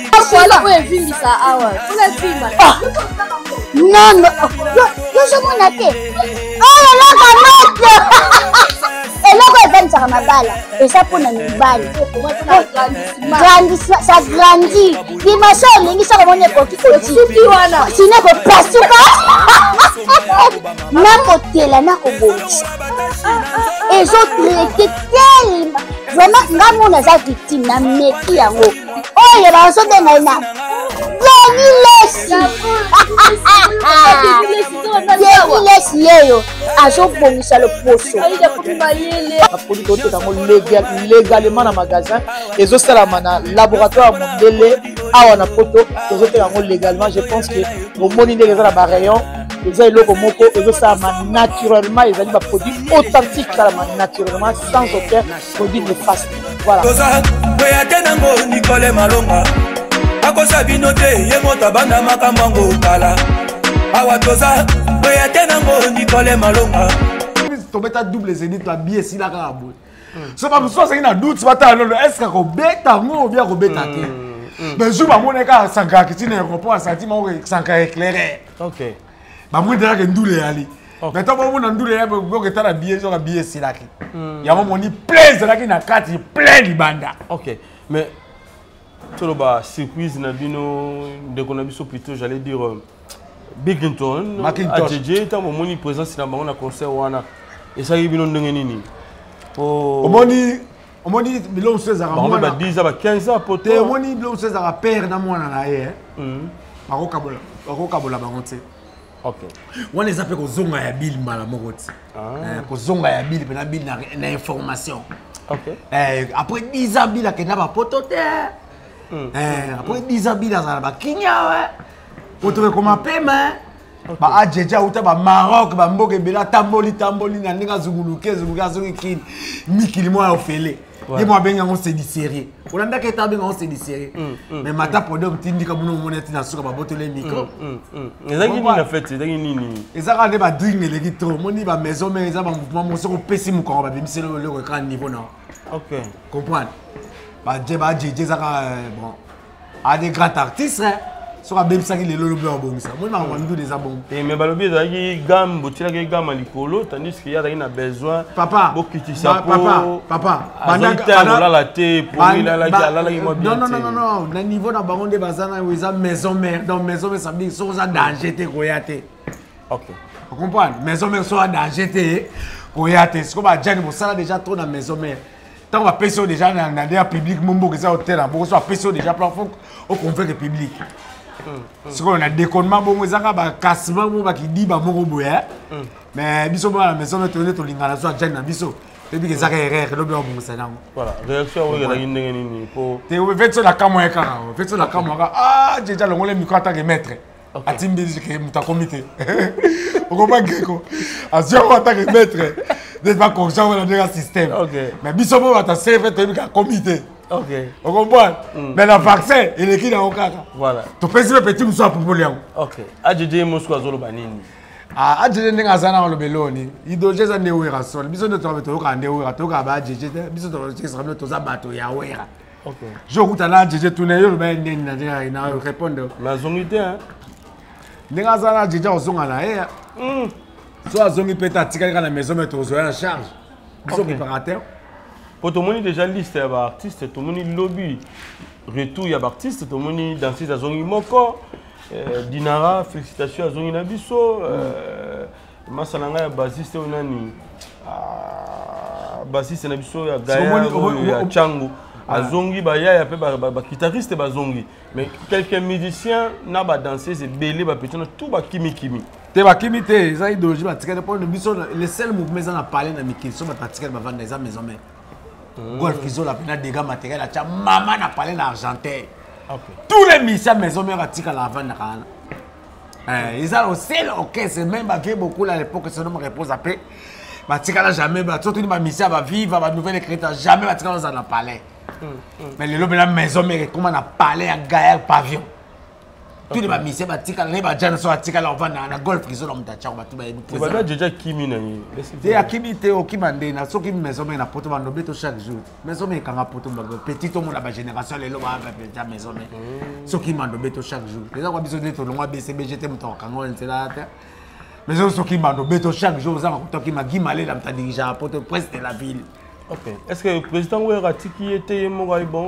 non yozomona te oyo loka matle eloko evanisaka mabala eza mpona mibali ça grandit dimension olingi soko moni ekoki kosuki wana sine kopasuka nakotela nakobongisa ezotraite telema vraiment nga mona eza victime na meki yango oyo bazobengai na Lesi yeyo azobongisa loposo baproduit toteka yango légalement na magasin ezosalama na laboratoire mondele awa na poto tozoteka yango légalement. Je pense que omoni ndenge eza na barayon eza eloko moko ezosalama naturellement, ezali baproduit authentique salama naturellement sans aucun produit néfaste. Voilà. Nicole Malonga akosa bino te ye moto banda makambo kala awa toza boya tenango Nicole Malonga tobeta double zénith la billet si la kabo so pas so c'est na doute bata lolo est-ce que ko beta ngo ou bien ko beta te mais je ba moneka sanka kitine aéroport a sentiment sanka éclairé. OK ba mo dira ke ndule ali mais to ba mo na ndule ya bo ke tala billet so ka billet si la ki ya mo ni plaise la ki na kati plein libanda. OK mais Toloba surprise na bino de konabiso plutôt j'allais dire Bigington AJJ ta moni présence na bango na concert wana et ça bino ndenge nini omoni bilon César mwana ba 10 ba 15 pote omoni bilon César père na mwana na ye bakokabola bango te. OK wana eza pe kozonga ya bili mbala moko ti kozonga ya bili pe na bili na information. OK après 10 ans bili akenda ba poto te après 10 ans bili azala ba kinya ouais pour comme paiement ba ajeja uta ba Maroc ba mboke bela tamboli na ndinga zunguluke zongi kin mikili mo ofele ye mo benga on se dissérie on anda ke tabenga on se dissérie mais mata podom tindika buno moneti na suka ba botole micro ezaki nini na fête ezaki nini ezaka ne ba drink eleki trop moni ba maison mais eza ba mouvement mo soko pesi mo ko ba bimiselo le grand niveau na. OK comprendre ba jeje zaka bon a des grands artistes sur même ça qui les lolo bien bon ça moi on nous des abons mais balobi ezaki gamme botila ke gamme likolo tandis qu'il y a na besoin papa bokiti ça papa banda la té pour la moi bien non na niveau na bango de bazana weza maison mère donc maison mère ça dit so ça danger te koyate. OK vous comprenez maison mère so danger te koyate c'est comme ba jani bo sala déjà trop na maison mère Tant qu'on va payer déjà dans le public, mon que ça hôtel, on va payer déjà pour au convaincre le public. Si on a déconnement, bon, on a cassement, bon, qui dit, bah, mon boya. Mais biso à la maison, on a tourné tout l'ingala, soit déjà dans biso. Et puis que ça est rare, voilà, réaction, on a une pour. Tu fais ça la caméra, fais ça la caméra. Ah, j'ai déjà le micro en tant que maître. A timbi que muta comité. On comprend Greco. A zéro en tant que maître. D'être pas conscient dans le système. Mais biso mo va ta servir un comité. OK. On comprend. Mais le vaccin, il est qui dans Okaka. Voilà. Tu peux essayer petit monsieur pour polio. OK. AJJ Moscou azolo banini. Ah, AJJ ninga zana le beloni. Idoje za ne wera sol. Biso ne to ka ne wera to ka ba AJJ. Biso to sera to za bato ya wera. OK. Je route là AJJ tourner yo ben na répondre. La zongité hein. Ninga zana AJJ ozonga na eh. So azongi peta tika na maison mais to zo en charge. Biso préparateur. Pour tout le monde déjà liste y a artiste, tout le monde lobby. Retour il y a artiste, tout le monde dansiste à Zongi Moko. Dinara, félicitations à Zongi Nabiso. Masalanga ya bassiste onani. Bassiste Nabiso ya Gaïa, ya Chango. À Zongi Baya ya pe ba guitariste ba Zongi. Mais quelques musiciens na ba danser c'est belé ba petit tout ba kimi. Te ba kimi te, ça idéologie ba tika pour le biso le seul mouvement ça na parler na mikil so ba tika ba vendre des maison mais. Golf ils ont la peine des dégâts matériels à maman n'a parlé d'argentin. Tous les musiciens maison mère à tika la vendre ils ont aussi OK c'est même avec beaucoup à l'époque c'est nous me repose après bah tika là jamais bah surtout les musiciens va vivre va nouvelle écriture jamais bah tika dans la palais mais les lobes la maison mère comment on a parlé à Gaël pavillon tous les musiciens bah tika les bah déjà sur tika là on va na golf ils ont la tcha bah tout bah tu vas déjà kimi na ni te akimi te okimande na soki maison mais na poto ba nobeto chaque jour maison mais kanga poto ba petit to mona ba génération les loba ba petit maison mais soki mando beto chaque jour les gens biso de to longwa BCBGT muto kanga on là maison soki mando beto chaque jour za ko ki magimale la mta dirija poto presque de la ville. OK. Est-ce que le président Ouera Tiki était bon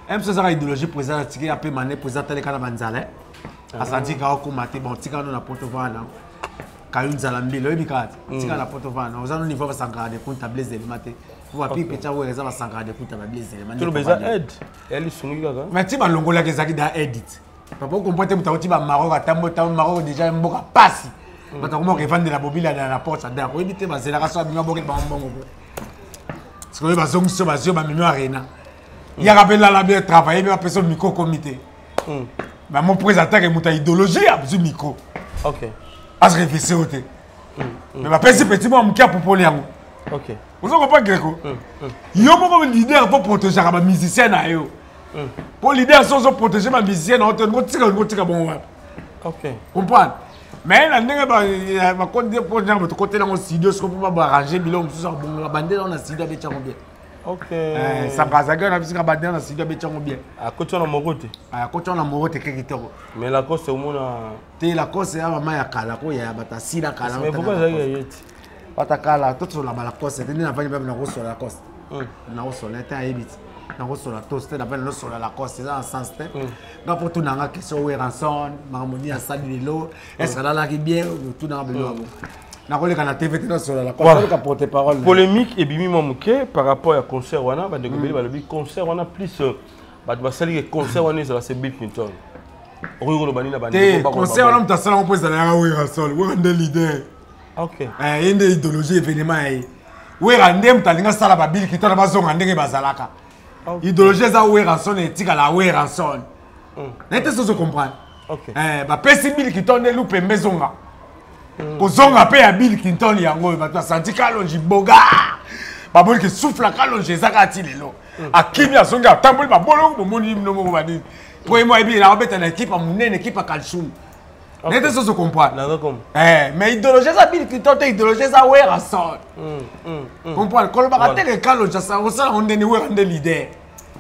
même ça idéologie président Tiki a peu mané président tele kana banzale asandi ka ko maté bon tika no na poto vana Kayun Zalambi, le Bikat, tika na poto vana, aux années niveau va s'engager pour tabler les matés. Vous avez petit ouais ça va s'engager pour tabler les matés. Tu le besoin aide. Elle sungi gaga. Mais tu vas longola que zaki da edit. Papa comprendre muta ba Maroc atambo Maroc déjà mboka passe. Bata comment revendre la bobile dans la porte ça da ko éviter ba zela kaso ba boke ba mbongo. Parce que ba zongi so ba zio ba mimi arena. Il y a rappelé la bien travailler mais personne micro comité. Mais mon président est muta idéologie a besoin micro. OK. As réfléchir au thé. Mais ma petit moi m'kia pour poler yango. OK. Vous comprenez Greco? Yo mo comme leader pour protéger ma musicien na yo. Pour leader sans protéger ma musicien na hotel ngo tika bon wa. OK. Comprendre? Mais la ndenge ba côté pour dire votre côté là on studio ce qu'on peut pas arranger bilon tout ça bon la bande là on a studio be tchango bien. OK. Ça brazaga na bisika bande na studio be tchango bien. À côté na morote. À côté na morote kekitoko. Mais la cause c'est au monde te la cause ya mama ya kala ko ya bata sila kala. Mais pourquoi ça y est? Bata kala tout sur la bala cause te na vanya na ko sur la cause. Na ko sur la ta ebit. Na ko sur la toast na vanya sur la cause c'est en sens te. Donc pour tout na question we ranson, maramoni a sali lelo, est-ce que là qui bien tout na belo. Na ko le kana TV sur la cause ka porter parole. Polémique et bimi momuke par rapport à concert wana ba de ba le concert wana plus ba ba sali concert wana ça c'est Bill Clinton. Conseil on a salon pour ça là oui rasol oui on est leader. OK. Une idéologie événement oui randem talinga sala ba Bill Clinton ba zonga ndenge bazalaka. Idéologie za oui rasol et tika la oui rasol. N'était ce que comprendre. OK. Ba pesi Bill Clinton ne loupe mbezonga. Ko zonga pe ya Bill Clinton yango ba to senti kalonji boga. Ba boli ke souffle kalonji zaka ti lelo. Akimi azonga tamboli ba bolo mo moni no mo ba ni. Pour moi, il a une équipe à Mouné, une équipe à Kalchoum. N'est-ce pas ce que je comprends? Mais idéologie, ça Bill Clinton, idéologie, ça ouais, à ça. Comprends? Quand on va rater les calons, ça on est des leaders.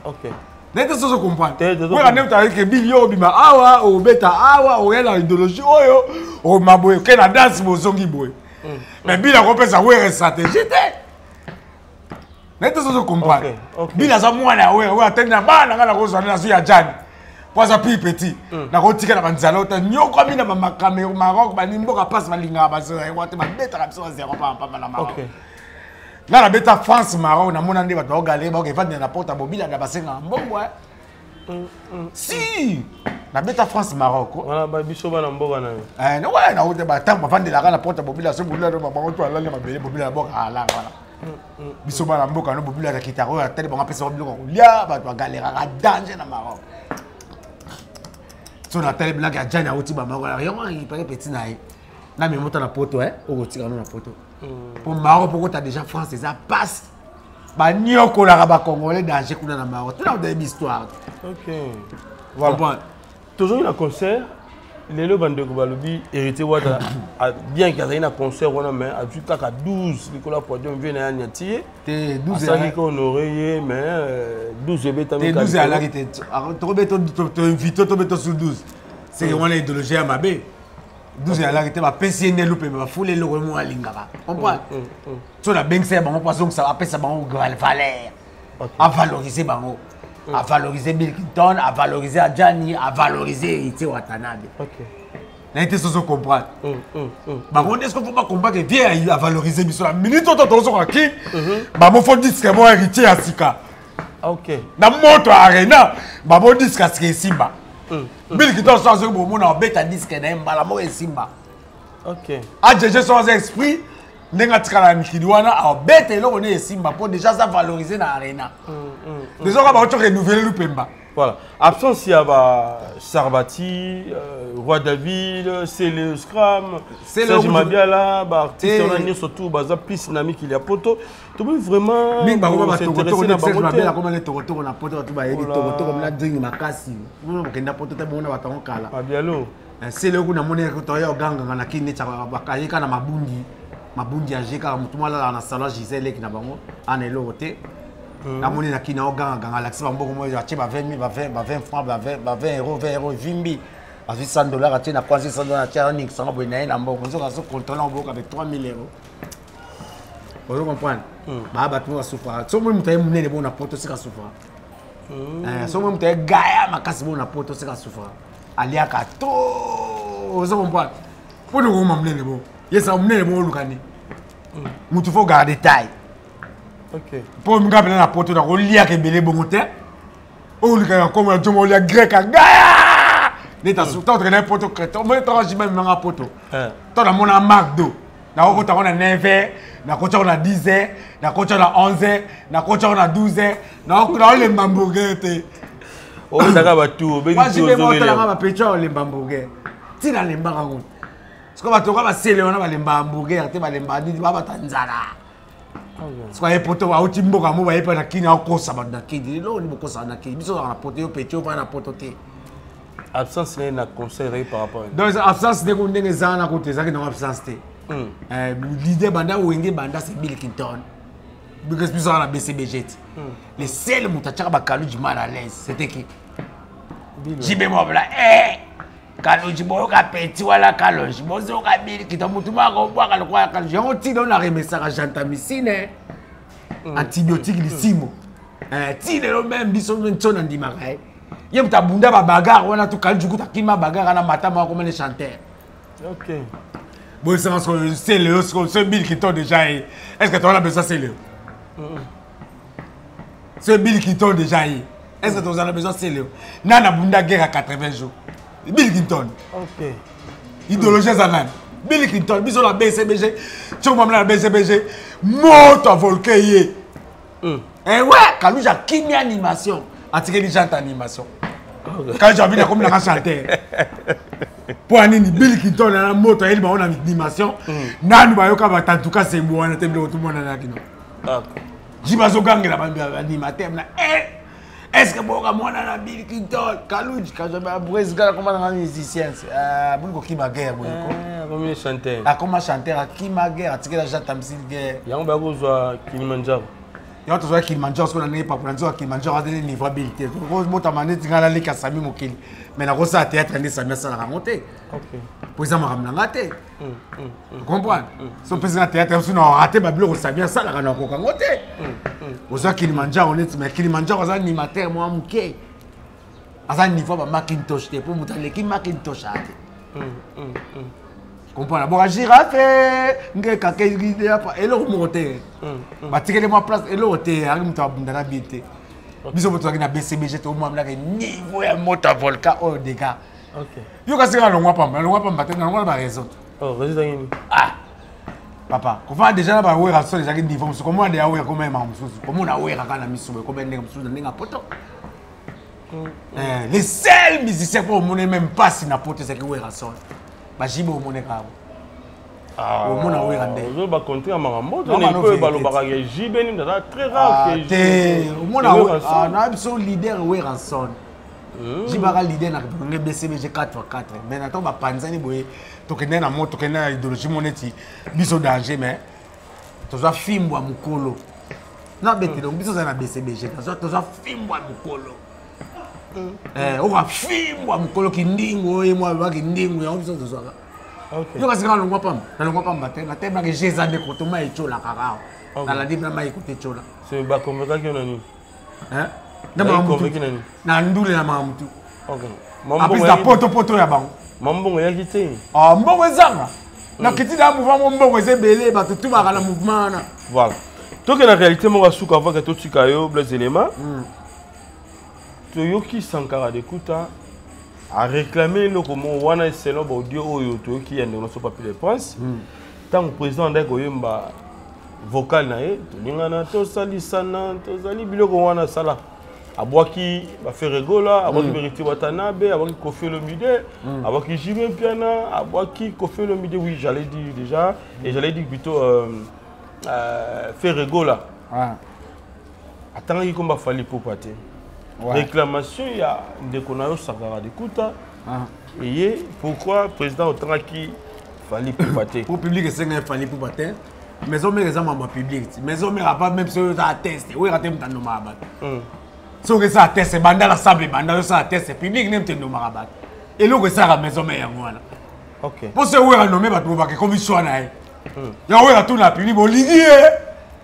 OK. N'est-ce pas ce que je comprends? Oui, on est avec Bill Yobima, awa, ou beta, awa, ou elle a idéologie, oyo, ou maboy, qu'elle a danse, mon zongi boy. Mais Bill a repris sa ouais, stratégie. N'est-ce pas ce que je comprends? Bill a sa moine, ouais, attends, na ba, na la rose, na suya Jan. Pas à plus petit. Na rotika na banzalota nyoko ami na makamero Maroc ba nimboka passe ba linga ba so wa te ba beta ka so 0 pa na Maroc. Là, la bête France, Maroc, on a mon année, on a galéré, on a fait la porte à Bobby, la bassin en bon, ouais. Si! La bête France, Maroc. Voilà, bah, biso ba namboka na. Non, ouais, na outé, bah, tant, on va vendre la porte à Bobby, la seule Bobby, là, on va aller, Bobby, la boca, là, voilà. Biso ba namboka, Bobby, la kitaro, la tête, on va passer au bureau, là, bah, tu vas galérer à danger dans Maroc. Si on a telle blague à Djana, outi, bah, Maroc, rien, il paraît petit, naïe. Là, mais monte la poto, hein, au tir dans la poto. Pour Maroc, pourquoi tu as déjà France, ça passe. Bah, nyoko la rabat congolais, danger qu'on a dans Maroc. Tout là, on a une histoire. Ok. Voilà. Toujours un concert. Les lots de Gobalobi, hérité Wada, bien qu'il y ait un concert, on a mais à 12, Nicolas Podium vient à Niati. 12 ans qu'on aurait, mais 12 bêta. 12 à l'arrêté. Tu invité, tu mets sur 12. C'est on a idéologie à Mabé. 12 à l'arrêté, ma PCN loupé, ma foule le remous à Lingara. Comprends? Tu as bien que c'est bon, poisson que ça va ça va au grand valeur. À valoriser Bango. À valoriser Bill Clinton, à valoriser Adjani, à valoriser Iti Watanabe. Ok. N'était ce qu'on comprend. Bah on est-ce qu'on faut pas comprendre que viens à valoriser Bissou la minute où tu as sur qui? Bah mon faut dire que mon héritier à Sika. Ok. Dans moto arena, bah mon disque à Simba. Bill Clinton sans ce bon mon en bête disque na mbala mo Simba. Ok. Adjé sans esprit. N'enga tikala mikidwana a bête là on est Simba pour déjà ça valoriser dans l'arena. Déjà on va renouveler le Pemba. Voilà. Absence il y a Sarbati, Roi David, Célé Scram, Serge Mabiala, artiste on a surtout baza plus dynamique il y a poto. Tu veux vraiment mais bah on va s'intéresser na Serge Mabiala comme les Toronto on a poto tu vas aider Toronto comme la drink makasi. On kenda poto ta bona batango kala. Mabialo. C'est le coup na mona ko to yo ganga na kini cha bakayika na mabundi. Mabundi ajeka mutuma la na salon Gisèle qui na bango ana elote na moni na kina oganga ganga laxi bango mo ya che ba 20 000 ba 20 francs ba 20 euros vimbi à $100 atie na kwanzi $100 atie ni sanga boina na mbongo nzoka so contrôler mbongo avec 3 000 euros. Vous comprenez? Ba ba tu souffra so mo mutaye munene bona poto sika souffra so mo mutaye gaya makasi bona poto sika souffra alia ka to vous comprenez? Pour nous m'amener bon. Yes, I'm not going to go to faut garder taille. Ok. Pour me garder la porte, on lia que belé bon terre. On lui a comme un jour lia grec à Gaïa. L'état sous tant que n'importe quoi. On met tranche même dans la poto. Tant dans mon McDo. Na ko ta on a 9h, na ko on a 10h, na ko on a 11h, na ko on a 12h. Na ko les hamburgers té. Oh ça va tout. Moi je vais monter là ma pécho les hamburgers. Ti na les mbarango. Parce que tu vas célébrer on a les hamburgers, tu vas les mbadi, tu vas tanzala. Parce que poto wa utimbo ka mo ba yepa na kini akosa ba na kidi. Lo ni bokosa na kidi. Biso na poto yo pécho pa na poto té. Absence na conseil par rapport. Donc absence de ko ndenge za na côté ça qui na absence té. L'idée banda wenge banda c'est Bill Clinton. Because plus on a BCBG. Les seuls mutachaka ba Kaluji mal à l'aise, c'était qui? Jibe Mobla Kaluji boyo ka petit wala Kaluji bozo ka Bill Clinton mutuma ko bwa ka lokwa Kaluji. On ti don la remesa ka gentamicine. Antibiotique lisimo. Ti le même biso ntona ndima kai. Ye mutabunda ba bagarre wana to Kaluji kuta kima bagarre na matama comme les chanteurs. OK. Bon, c'est le ce Bill Clinton déjà. Est-ce que tu as besoin de c'est le? Ce Bill Clinton déjà. Est-ce que tu as besoin de c'est le? Nana Bunda guerre à 80 jours. Bill Clinton. Ok. Idéologie Zanan. Bill Clinton, bisous la BCBG. Tu vas la BCBG. Mort à volcan. Et ouais, quand nous avons qui animation. Attirer les gens d'animation. Quand j'ai envie de comme la chanter. Pour un Bill Clinton dans la moto, il m'a une animation. Nan ba yoka ba en tout cas c'est moi na table tout le monde na kino. Jibazo gang la animateur na est-ce que boka mwana na Bill Clinton Kaluji quand je ba bresga comme un musicien bongo ki ma guerre bongo. Comme chanteur. Ah comme chanteur ki ma guerre atike la jata msil guerre. Yango ba ko zo Kilimanjaro. Yo to zo Kilimanjaro so na ne pa pour nzo Kilimanjaro a niveau habilité. Ko mota mané tingala le kasami mokili. Mais la grosse théâtre n'est jamais ça la raconter. OK. Pour ça m'a raté. Tu comprends? Son président théâtre on a raté bablo on sabia ça la raconter. Aux gens Kilimanjaro on est mais Kilimanjaro ça animateur moi muké. À ça niveau ba Macintosh pour monter l'équipe Macintosh. comprendre bon girafe ngeka ke apa elo moté batikele moi place elo té ari muto abundana bité biso moto na BCBG to mo amla ke niveau ya moto volcan au dégâts OK yo kasi ka longwa pamba te na longwa ba raison oh raison nini papa ko fa déjà ba wera so déjà ke niveau muso comment de awera comment ma muso comment na wera kana misuwe ko bende muso ndinga poto les seuls musiciens pour mon même pas si na poto c'est que wera so ba jibo mon ka au mon na wera ndé je ba compter à marambo on est peu balo ba ka jibe ni ndala très rare que au mon na na biso leader wera son jibaka leader na ke BCBG 4x4 mais na to ba panzani boye tokende na moto tokende na idéologie moneti biso danger mais toza fimbwa mukolo na bete donc biso za na BCBG toza fimbwa mukolo on va fimbwa mukolo kindingo e moi ba kindingo ya biso toza OK yo kasi kana ngwa pamba te na tema ke jeza de koto mai chola kaka na la dibna mai kote chola c'est ba convaincre que nani na mamutu na ndule na mamutu OK mambo ya poto ya bango Mambongo ya kité. Ah mbongo ezanga. Na kiti da mouvement mbongo ezebele ba tout ba na mouvement na. Voilà. Donc en réalité mon suka avant que tout tikayo les éléments. Toyoki Sankara de Kuta a réclamé le comment wana selon audio oyo toyoki ya ndona so papier de prince. Tant président ndeko yemba vocal na ye to lingana to salisana to zali biloko wana sala. Abwaki ba Ferregola, abwaki Beriti Watanabe, abwaki Kofi Olomide, abwaki Jimé Piana, abwaki Kofi Olomide, oui, j'allais dire déjà, et j'allais dire plutôt Ferregola. Attends, il combat Fali Popate. Réclamation, il y a des Konayo Sakara de Kuta. Et pourquoi le président Otraki Fali Popate? Pour public, c'est un Fali Popate. Mais on met les hommes en public. Mais on met pas même si on a testé. Oui, on a testé dans nos marabat. Si on a testé, banda la sable, banda la testé, public n'aime pas nos marabat. Et l'eau que ça a maison mais voilà. OK. Pour ce où on a nommé ba trouver que commission na. Ya on a tout la public Olivier.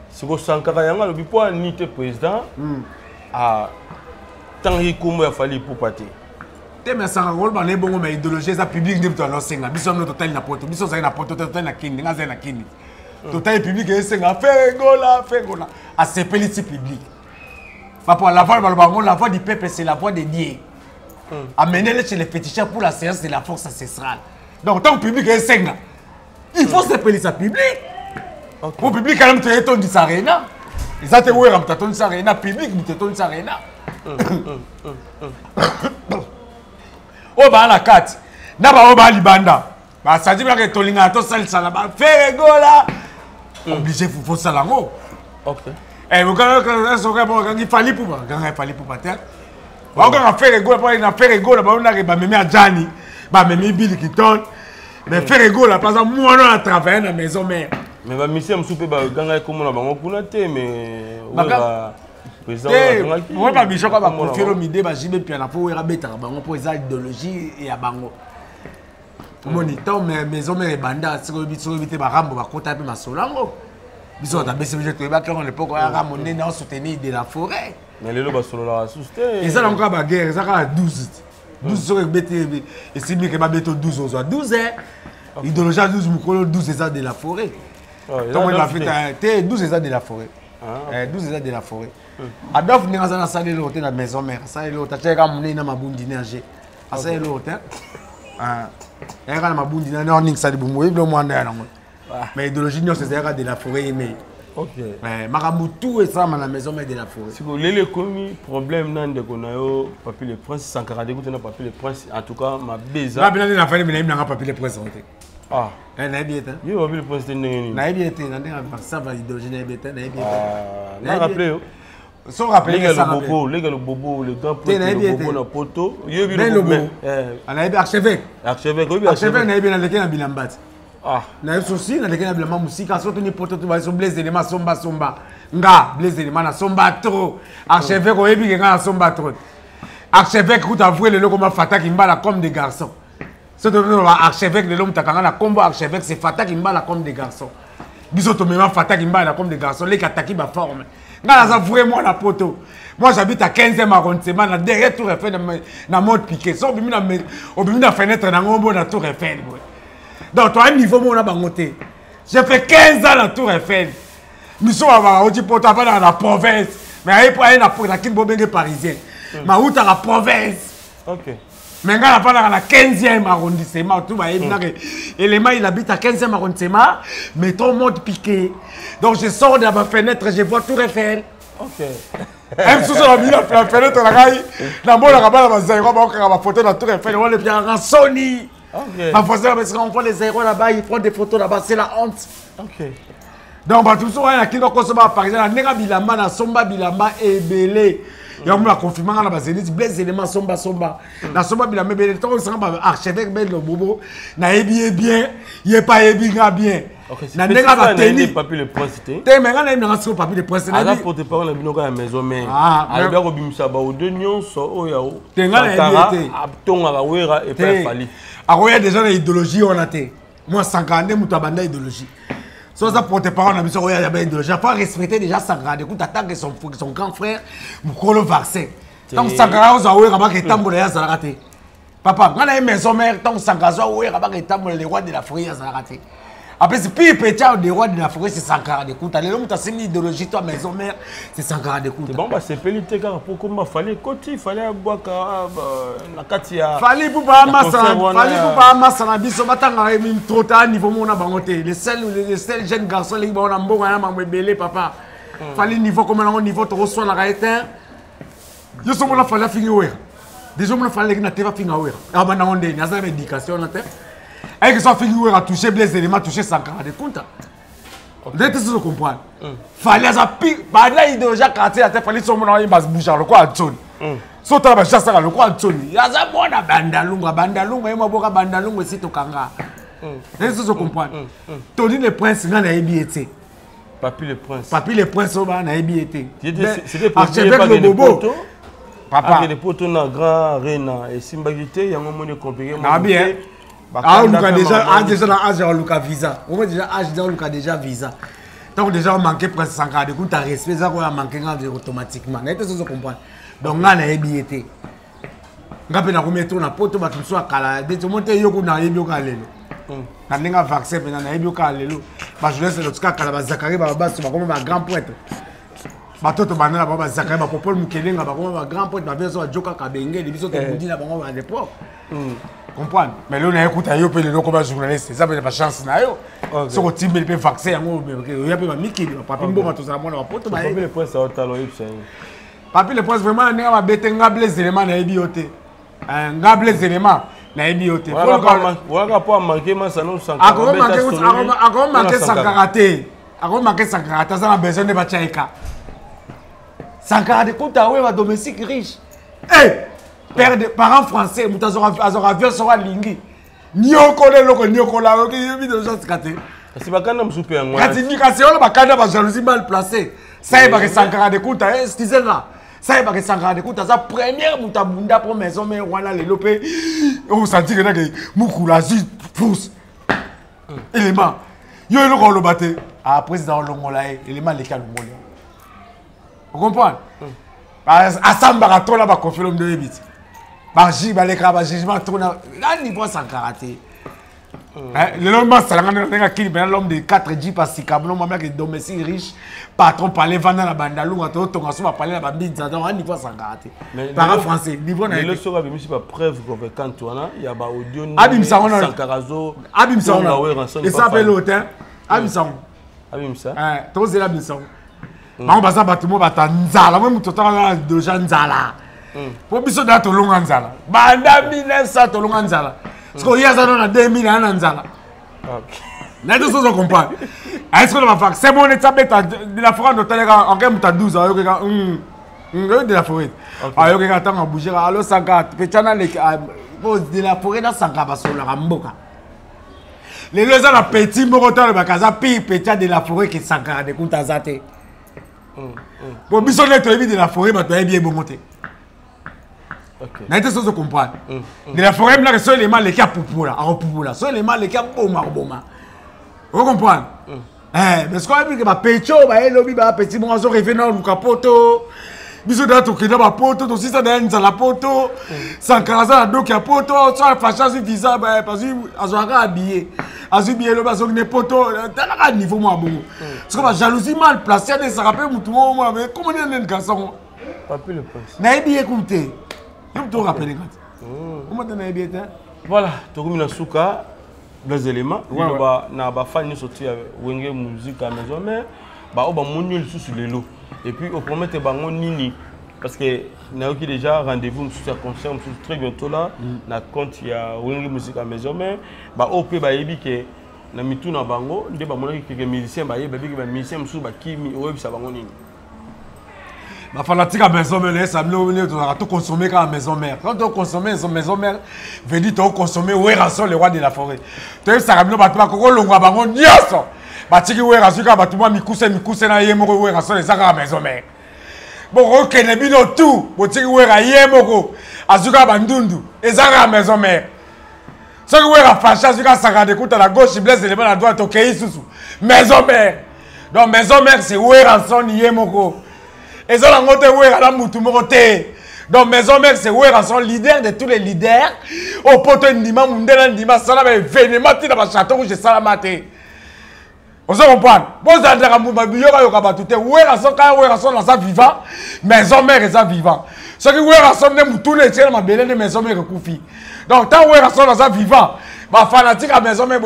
Si vous Sankara yanga le bipo ni te président a tangi comme il fallait pour pâté. Teme Sankara rôle ba ne bongo mais idéologie ça public n'aime pas non senga. Biso no total na poto, biso za na poto total na kindi, nga za na kindi. Total public et senga Ferregola. A ce petit public. Papa la voix du peuple c'est la voix de Dieu. Amenez-les chez les féticheurs pour la séance de la force ancestrale. Donc tant que public est senga. Il faut s'appeler ça public. Pour public quand même tu es ton disarena. Ils ont te ouais ram ton disarena public tu ton disarena. Oh ba la carte. Na ba ba libanda. Ba ça dit que tolinga to sal sala ba Ferregola. Obligé faut ça là. OK. Eh vous quand il fallait pour pas, quand il fallait pour pas terre. On va faire rigolo pour na faire rigolo ba on a ba memi Adjani, ba memi Bill Kiton. Mais faire rigolo par exemple moi on a travaillé dans maison mère. Mais ba monsieur msoupe ba ganga comme na bango kuna te mais ba président on va biso ka ba confirmer l'idée ba jibe puis na pour era beta bango pour eza idéologie et ya bango. Monitor mais maison mère banda siko biso bité ba rambo ba kota pe masolango. Biso ta BCBG to ba quand l'époque ya ramoné na soutenir de la forêt. Mais les loba solo la souster. Et ça encore ba guerre, ça ka 12. 12 so bete et si mi ke ba beto 12 aux 12 idéologie 12 mukolo 12 ça de la forêt. Donc il a fait 12 ça de la forêt. 12 ça de la forêt. Adolphe ni ngasa na salle le hôtel la maison mère. Ça le hôtel ta ka moni na mabundi nerger. Asa le hôtel. Et quand mabundi na on ça de bumo iblo mwanda na ngo. Mais idéologie non c'est de la forêt mais OK. Maramutu et ça dans la maison mais de la forêt. Si vous les commis problème nan de konayo papier le prince Sankara de Kuta na papier le prince en tout cas ma beza. Na bien na famille mais na papier le prince. Ah, na bien ta. Yo papier le prince ndenge. Na bien ta na ndenge ça va idéologie na bien ta na bien. Ah, na rappelé yo. So rappeler ça le bobo, le bobo, le grand prêtre le bobo na poto. Yo bi le bobo. Ana bien archevêque. Archevêque, oui archevêque na bien na leke na bilambat. Ah, na souci na leke na bilambat musika surtout ni poto tu va so blaze élément somba nga blaze élément na somba trop. Archevêque o yebi nga na somba trop. Archevêque tout avouer le comme Fata Kimbala comme des garçons. Surtout archevêque de l'homme takanga na combo archevêque c'est Fata Kimbala comme des garçons. Biso to même Fata Kimbala comme des garçons les kataki ba forme. Nga na vraiment na poto. Moi j'habite à 15e arrondissement na derrière Tour Eiffel na mode piqué. So bimi na fenêtre na ngombo na Tour Eiffel boy. Donc, toi, un niveau, on a bangoté. J'ai fait 15 ans la Tour Eiffel. Nous sommes dans la province. Mais il y a un parisien. Mais où dans la province? Ok. Mais il y a la 15e arrondissement. Il habite à 15e arrondissement. Mais tout le monde piqué. Donc je sors de ma fenêtre, je vois Tour Eiffel. Ok. Même si on a mis la fenêtre, on a ma photo de la Tour Eiffel. On a Sony. Ma on prend les aéros là-bas, ils prennent des photos là-bas, c'est la honte. Ok. Donc, tout ça, il y a par exemple, Nega Bilamba, na Somba Bilamba et Belé. Il y a un confinement dans la base, il blesse éléments Somba Somba. Na Somba Bilamba, Belé, tant que ça va archevêque Ben le Bobo, na ébié bien, il n'est pas ébinga bien. Na Nega va tenir. Papier le prince. T'es mais on a un papier de prince. À la porte parole, on a une maison, mais à la bimsa, au deux nions, au yao. T'es un ébié. Abton à la ouera et pas fali. Alors, il y a déjà une idéologie, on a été. Moi, 50 ans, je suis idéologie. Soit ça pour tes parents, on a mis ça, il y a une idéologie. Il faut respecter déjà 50 ans. Écoute, attends que son grand frère, vous le vaccin. Tant que 50 ans, vous avez raté. Papa, quand on a une maison mère, tant que 50 ans, vous avez les rois de la forêt, ça a raté. Après, c'est plus petit des rois de la forêt, c'est 50 ans d'écoute. Allez, l'homme, tu as une idéologie, toi, maison mère, c'est 50 ans d'écoute. Bon, c'est pelité, car pour comment fallait côté, fallait boire la katia. Fallait pour pas amasser la biso, batanga trop tard niveau mon abangoté. Les seuls jeunes garçons, les bons ambos, on a belé papa. Fallait niveau comme on niveau tu reçois la réalité. Je suis mon fallait finir. Déjà mon fallait que na teva finir. Ah ben on est, n'a pas d'éducation na tête. Et que ça finir à toucher les éléments, toucher 50 de compte. Vous êtes sûr de comprendre. Fallait ça pire. Bah là il déjà quartier à tête fallait sur mon envoyer bas bouger le quoi zone. Sota ba chassa le quoi zone. Ya za bona bandalunga ema boka bandalunga si to kanga. Vous êtes sûr de comprendre. Tony le prince na na ebiete. Papi le prince. Papi le prince au na ebiete. C'était pour le bobo. Papa les poteaux na grand arena et simbagité ya ngomone compliqué. Ah bien. Ah, on a déjà dans l'âge de visa. On a déjà âge de déjà visa. Donc déjà on manquait presque 5 ans de coup, tu as respect, ça on a manqué automatiquement. Vous comprenez? Donc on a ébiété. On a remettre na poto ba tumso akala. De tout monter yoko na yebi okalelo. Na ndinga vaccin na yebi okalelo. Ba je laisse le tuka kala ba Zakari ba baso ba comme ba grand poète. Ba toto banana ba Zakari ba popol mukelenga ba comme ba grand poète ba beso joka kabenge, les biso te budi na bango à l'époque. Comprendre. Mais là, on a écouté un peu de comme journaliste. Ça veut pas chance na yo. So ko timbe le vaccin yango il y a pas miki papi mboma to ça mona poto ba. Papi le prince a talon ipsen. Papi le prince vraiment na ba betenga bles éléments na ebioté. Nga bles éléments na ebioté. Waka pas manquer ma salon sans. Ako manquer sans karaté. Ako manquer sans karaté ça na besoin de bachaika. Sans karaté pour ta ouais va domestique riche. Eh père de parents français, mutazora avion sera lingi. Nyokole loko nyokola oki yebi de gens kate. C'est pas quand même super moi. Gratification la bakana ba jalousie mal placée. Ça est pas que Sankara de Kouta est stizel là. Ça est pas que Sankara de Kouta sa première mutabunda pour maison mais voilà les lopé. On sentit que que mukula juste pousse. Élément. Yo loko lo baté. Ah président Longola élément les Kalongolais. Vous comprenez? Asamba ka tola ba confier l'homme de vite. Baji baleka ba jugement tourna là niveau sans karaté. L'homme l'homme de 4 G par 6 câbles, l'homme qui est domestique riche, patron parler vendre la bandalou, on va parler la bambine, on niveau sans karaté. Parents français, niveau na le sera mais pas preuve convaincante toi il y a ba audio Abim Saona Sankarazo Abim Saona et ça s'appelle l'hôtel Abim Saona Abim ça toi c'est Abim Saona on va ça batumo bata nzala moi mutoto na déjà nzala pour biso da to longa nzala banda 1900 to longa nzala parce que hier ça dans 2000 na nzala OK na tout ça comprendre est-ce que on va faire c'est bon état beta de la forêt d'hôtel en game ta 12 ans de la forêt ah yo que attends bouger alors sanga petana les de la forêt dans sanga basola ramboka les deux ans la petit moroto le bakaza pi petit de la forêt qui sanga de kuntazate. Pour biso net de la forêt ba to bien bon monter. OK. Na été chose comprendre. De la forêt là que les mâles les cap pour là, en pour là. Soit les mâles les cap boma. Vous comprenez? Parce qu'on a vu que ba pecho ba elobi ba petit bon zo revenant lu capoto. Biso da to kida ba poto to si ça dans la poto. Sans casa donc ya poto, soit fâchage visa ba parce que azoaka habillé. Azu bielo ba sok ne poto, talaka niveau moi bongo. Parce que la jalousie mal placée, ça rappelle tout le monde, mais comment on est un garçon? Papi le prince. N'a bien écouté. Je te rappelle quand. Comment tu as bien voilà, tu as souka des éléments. Na ba fan ni sorti wenge musique à maison mais ba o ba monu sous le lot. Et puis au premier te bango nini parce que na eu déjà rendez-vous sur concert très bientôt là na compte il y a wenge musique à maison mais ba o pe ba yebi ke na mitu na bango nde ba mona ke musicien ba yebi ke ba musicien sous ba kimi o yebi sa bango nini. Ma fanatique à maison mère, ça me tout consommer quand à maison mère. Quand tu consommes maison mère, veut dire tu consommer ouais rançon le roi de la forêt. Tu sais ça ramène pas toi koko longwa bango nyoso. Ba tiki ouais rançon ka ba tuma mikuse na yemo ouais rançon les à maison mère. Bon OK ne bino tout, bo tiki ouais ra yemo azuka bandundu, ezaka maison mère. Ce que ouais ra facha azuka saka de kuta la gauche blesse les à droite OK isusu. Maison mère. Donc maison mère c'est ouais rançon yemo. Et ça, la montée où est la moutou moté. Donc, maison mère, c'est où est son leader de tous les leaders. Au poteau Ndima, Mundela Ndima, ça va événement dans le château où j'ai salamate. On se comprend. Bon, ça veut dire que Moubabiyoka Yokabatute, où est son cas, où est son dans sa vivant. Maison mère est sa vivant. Ce qui où est son de Moutou, les tiens, ma belle, maison mère Koufi. Donc, tant où est son dans sa vivant, ma fanatique à maison mère,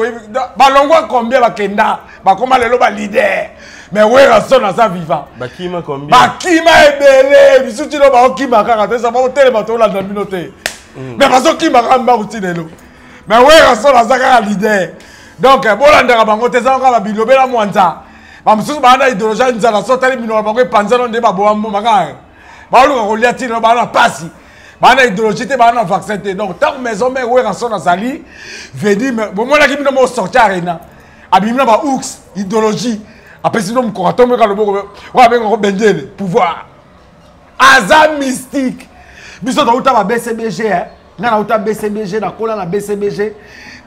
ma longue combien va Kenda, ma comment le loba leader. Mais où est son dans sa vivant? Bakima combien? Bakima est belé. Bisous, tu n'as pas Bakima caractère. Ça va au téléphone là dans la communauté. Mais parce que Bakima caractère aussi de l'eau. Mais où est son dans sa caractère leader? Donc, bon, là, on a bango tes enfants va bilober la moanta. Bah, monsieur, bah, on a idéologie, nous allons sortir les mineurs, bango panzer on débat bon bon magaire. Bah, on a relié tino, bah, on a passé. Bah, on a idéologie, bah, on a vaccin. Donc, tant que maison mère où est son dans sa lit, veut dire, bon, moi là qui me sortir arena. Abimina bah oux, idéologie. Après, sinon, je vais te pouvoir. Azam mystique. Nous sommes dans BCBG. Nous sommes dans BCBG. Nous sommes dans BCBG.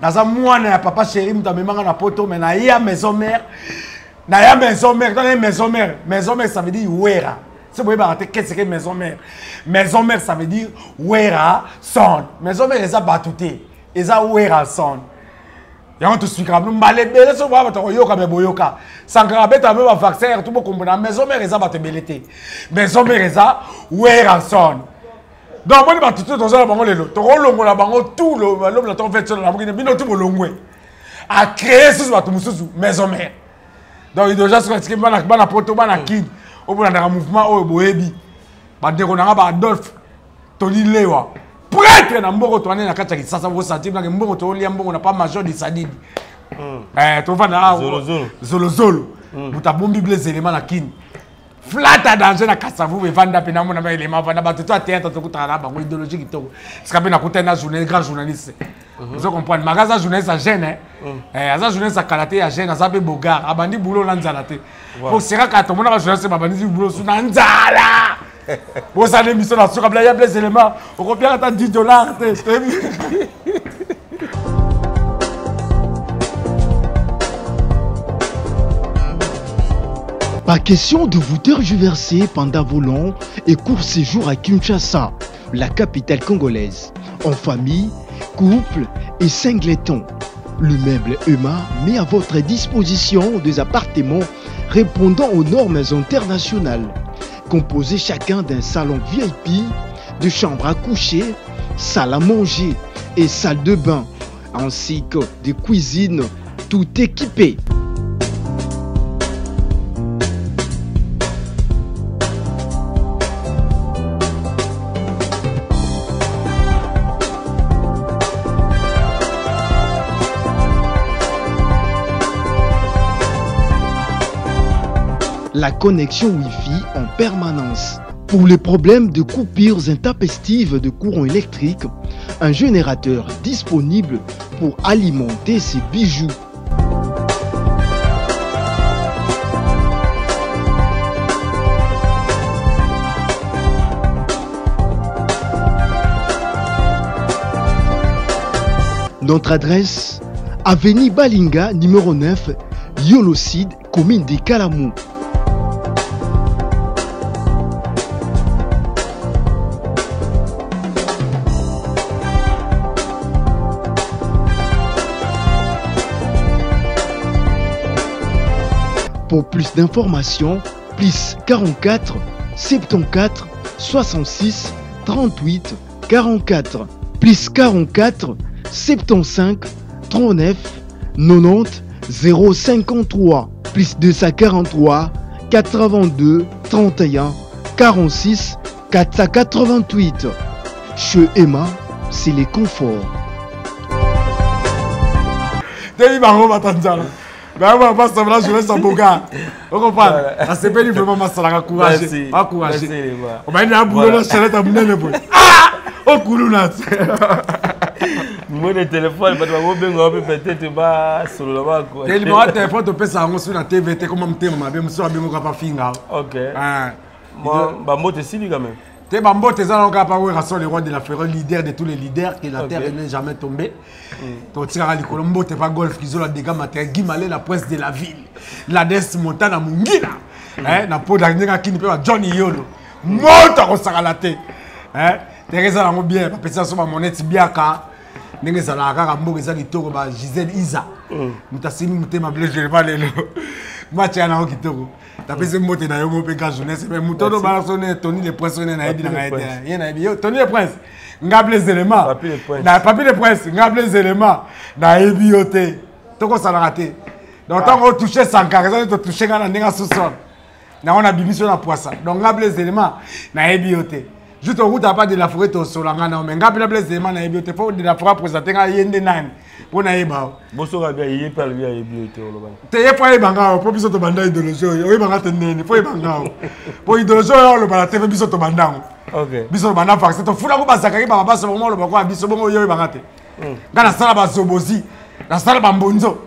Nous sommes dans papa chéri. Nous sommes dans poto. Mais nous sommes dans maison mère. Nous sommes dans maison mère. Nous sommes dans maison mère. Maison mère, ça veut dire ouera. Si vous voulez, qu'est-ce que maison mère? Maison mère, ça veut dire ouera son. Maison mère, c'est batouté. C'est ouera son. Y'a tout suite nous malé belé so va to yoka be boyoka sankara beta me va vaccin tout beaucoup na maison mère eza ba te belete maison mère eza wera son donc moi ba tout to za bango lelo to longo na bango tout l'homme la ton fait sur la mokine bino tout bolongwe a créer sous ba tout mususu maison mère donc il déjà sur ce bana poto bana kid au bout na mouvement o boyebi ba ndeko na ba Adolphe Tony Lewa prêtre na mboko to na kati ya kisasa bo sentir na mboko to lia mboko na pas major de sadidi to va na zolo mutabombi les éléments na kini flat danger na kasavu be vanda pe na mona ba élément vanda ba to atteindre to kutana ba idéologie kitoko sikape na kutana journée grand journaliste vous comprenez magaza journaliste à gêne aza journaliste à karaté à gêne aza be bogar abandi boulot la nzala te pour sera ka to mona ba journaliste ba bandi boulot su na nzala. Vous avez mis sur la soupe, il y a des éléments. On combien attend $10. Pas question de vous tergiverser pendant vos longs et courts séjours à Kinshasa, la capitale congolaise. En famille, couple et singleton. Le meuble EMA met à votre disposition des appartements répondant aux normes internationales. Composés chacun d'un salon VIP, de chambre à coucher, salle à manger et salle de bain, ainsi que de cuisine, tout équipé. La connexion Wi-Fi en permanence. Pour les problèmes de coupures intempestives de courant électrique, un générateur disponible pour alimenter ces bijoux. Notre adresse, avenue Balinga, numéro 9, Yolocide, commune de Kalamou. Pour plus d'informations, plus 44 74 66 38 44, plus 44 75 39 90 053, plus 243 82 31 46 488. Chez Emma, c'est les conforts. Ben moi, ça là, je laisse un boga. On comprend. C'est pas vraiment ma salle à courager. À courager. On va aller à boulot là, chalette à boulot le boy. Ah! Au coulounat. Moi le téléphone, pas de peut-être pas sur le bas quoi. Et le moi téléphone tu peux ça sur la TVT comme me ma bien sur bien pas finga. OK. Ah. Moi ba moto sili quand même. T'es Bambo, t'es là, on va pas voir le roi de la Ferrari, leader de tous les leaders, que la terre n'est jamais tombée. Tu tires à l'Icolombo, t'es pas golf, qui ont la dégâts matériels, Guimalé, la presse de la ville, la Des Montana, Mungina, na peau d'Agnera qui ne peut pas Johnny Yolo, monte à Rosaralate. T'es raison à mon bien, parce que ça, c'est ma monnaie, bien quand. N'est-ce pas la rare amour, ils ont dit tout, Gisèle Isa. Moutassi, mouté ma blé, je vais pas aller là. Moi, tu es un qui tourne. Tu as fait ce mot dans le mot de jeunesse. Mais Mouton de Balasone, Tony le Prince, Tony le Prince. Ngab les éléments. Papi le Prince, ngab les éléments. Na ebioté. Tu as raté. Donc, quand on touche 100 carrés, on touche dans le sous-sol. On a bibi sur la poisson. Donc, ngab les éléments. Na ebioté. Juste au route à pas de la forêt au solangana, mais ngab les éléments na ebioté. Faut de la forêt présenter à yende nan. Pour naïba. Bonsoir bien, il parle bien ebioté au loban. T'es pas ebanga, pour biso to banda idéologie. Oui banga tenene, faut ebanga. Pour idéologie le bana te biso to banda. OK. Biso banda fax, to fula ko basakaki baba baso moment le bako biso bongo yo ebanga te. Ngana sala ba sobozi, na sala ba mbonzo.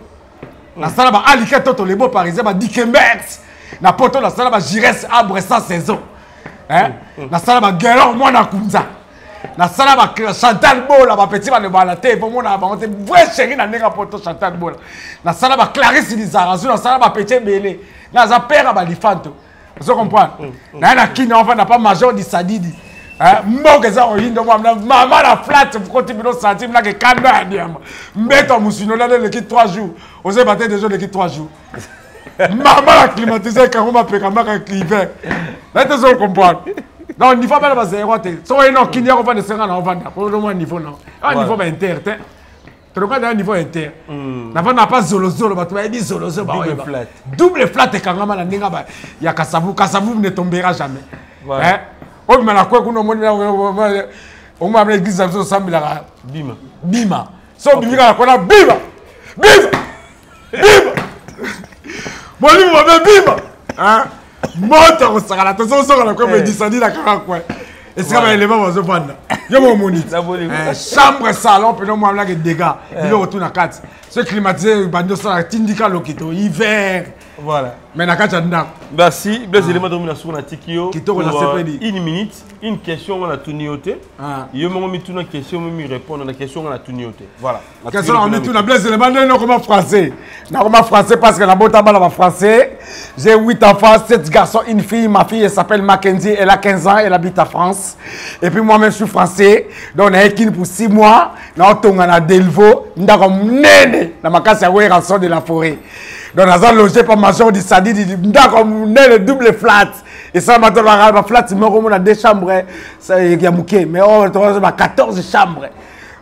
Na sala ba aliketo to lebo parisien ba dikembex. Na poto na sala ba gires arbre sans saison. Hein? Na sala ba gueron moi na kunza. Na sala ba Chantal Bola ba petit ba ne ba la te pour moi na ba on te vrai chéri na nenga poto Chantal Bola. Na sala ba Clarisse Lizarazu na sala ba petit belé. Na za père ba lifanto. Vous comprenez? Na kini enfin na pas major di Sadidi. Hein? Mboke za oyindo moi maman la flat pour continuer no sentir na que kanda diama. Mbeto musino na le qui 3 jours. On s'est battu déjà le qui 3 jours. Maman la climatisé quand on m'a payé comme un cliver. Là tu sais comprendre. Non, il faut pas le zéro. Si on a un qui on va de 50 ans, pour le moins niveau non. Un niveau inter. Tu regardes un niveau inter. On n'a pas zolo, tu vas dire zolo. Double flat et quand on a il y a Kassavou ne tombera jamais. Hein? On m'a la quoi qu'on on m'a amené l'église à 100 000 Bima. Bima. So bima qu'on a bima. Bima. Bima. Bon livre va bima. Hein? Monte au Sahara, tu sais, on a comme dit ça, dit la quoi. Et c'est comme un élément, on se vend. Il y a mon monite. Chambre, salon, puis non, moi, là, des dégâts. Il retourne à 4. Ce climatisé, il va nous faire un l'okito, hiver. Voilà. Mais na kacha ndako. Merci.Bles éléments domination na tikio. Kitoko na CPD. Une minute, une question on a tout nioté. Yo mo mi tout na question me répondre na question on a tout nioté. Voilà. Question on met tout na Blaise éléments non comment français. Na comment français parce que la bota bala français. J'ai 8 enfants, 7 garçons, une fille. Ma fille elle s'appelle Mackenzie, elle a 15 ans, elle habite à France. Et puis moi-même je suis français. Donc on a équipe pour 6 mois. Na tonga na Delvaux, ndako nene na makasi ya rançon de la forêt. Donc, nous avons logé par major du Sadi, le double flat. Et ça, maintenant, la flat, on a 2 chambres. Il y a mouké. Mais on a 14 chambres.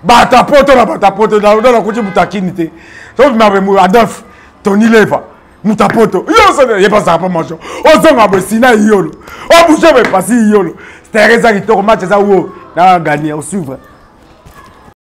Bah, ta pote, on a côté Moutakinité. Donc, Adolphe, Tony Leva, Moutapoto. Il n'y a pas ça, pas major. On s'en va, Sina Yolo. On bouge, mais pas si Yolo. C'était un résultat qui tourne, match, ça, on a gagné, on suivre.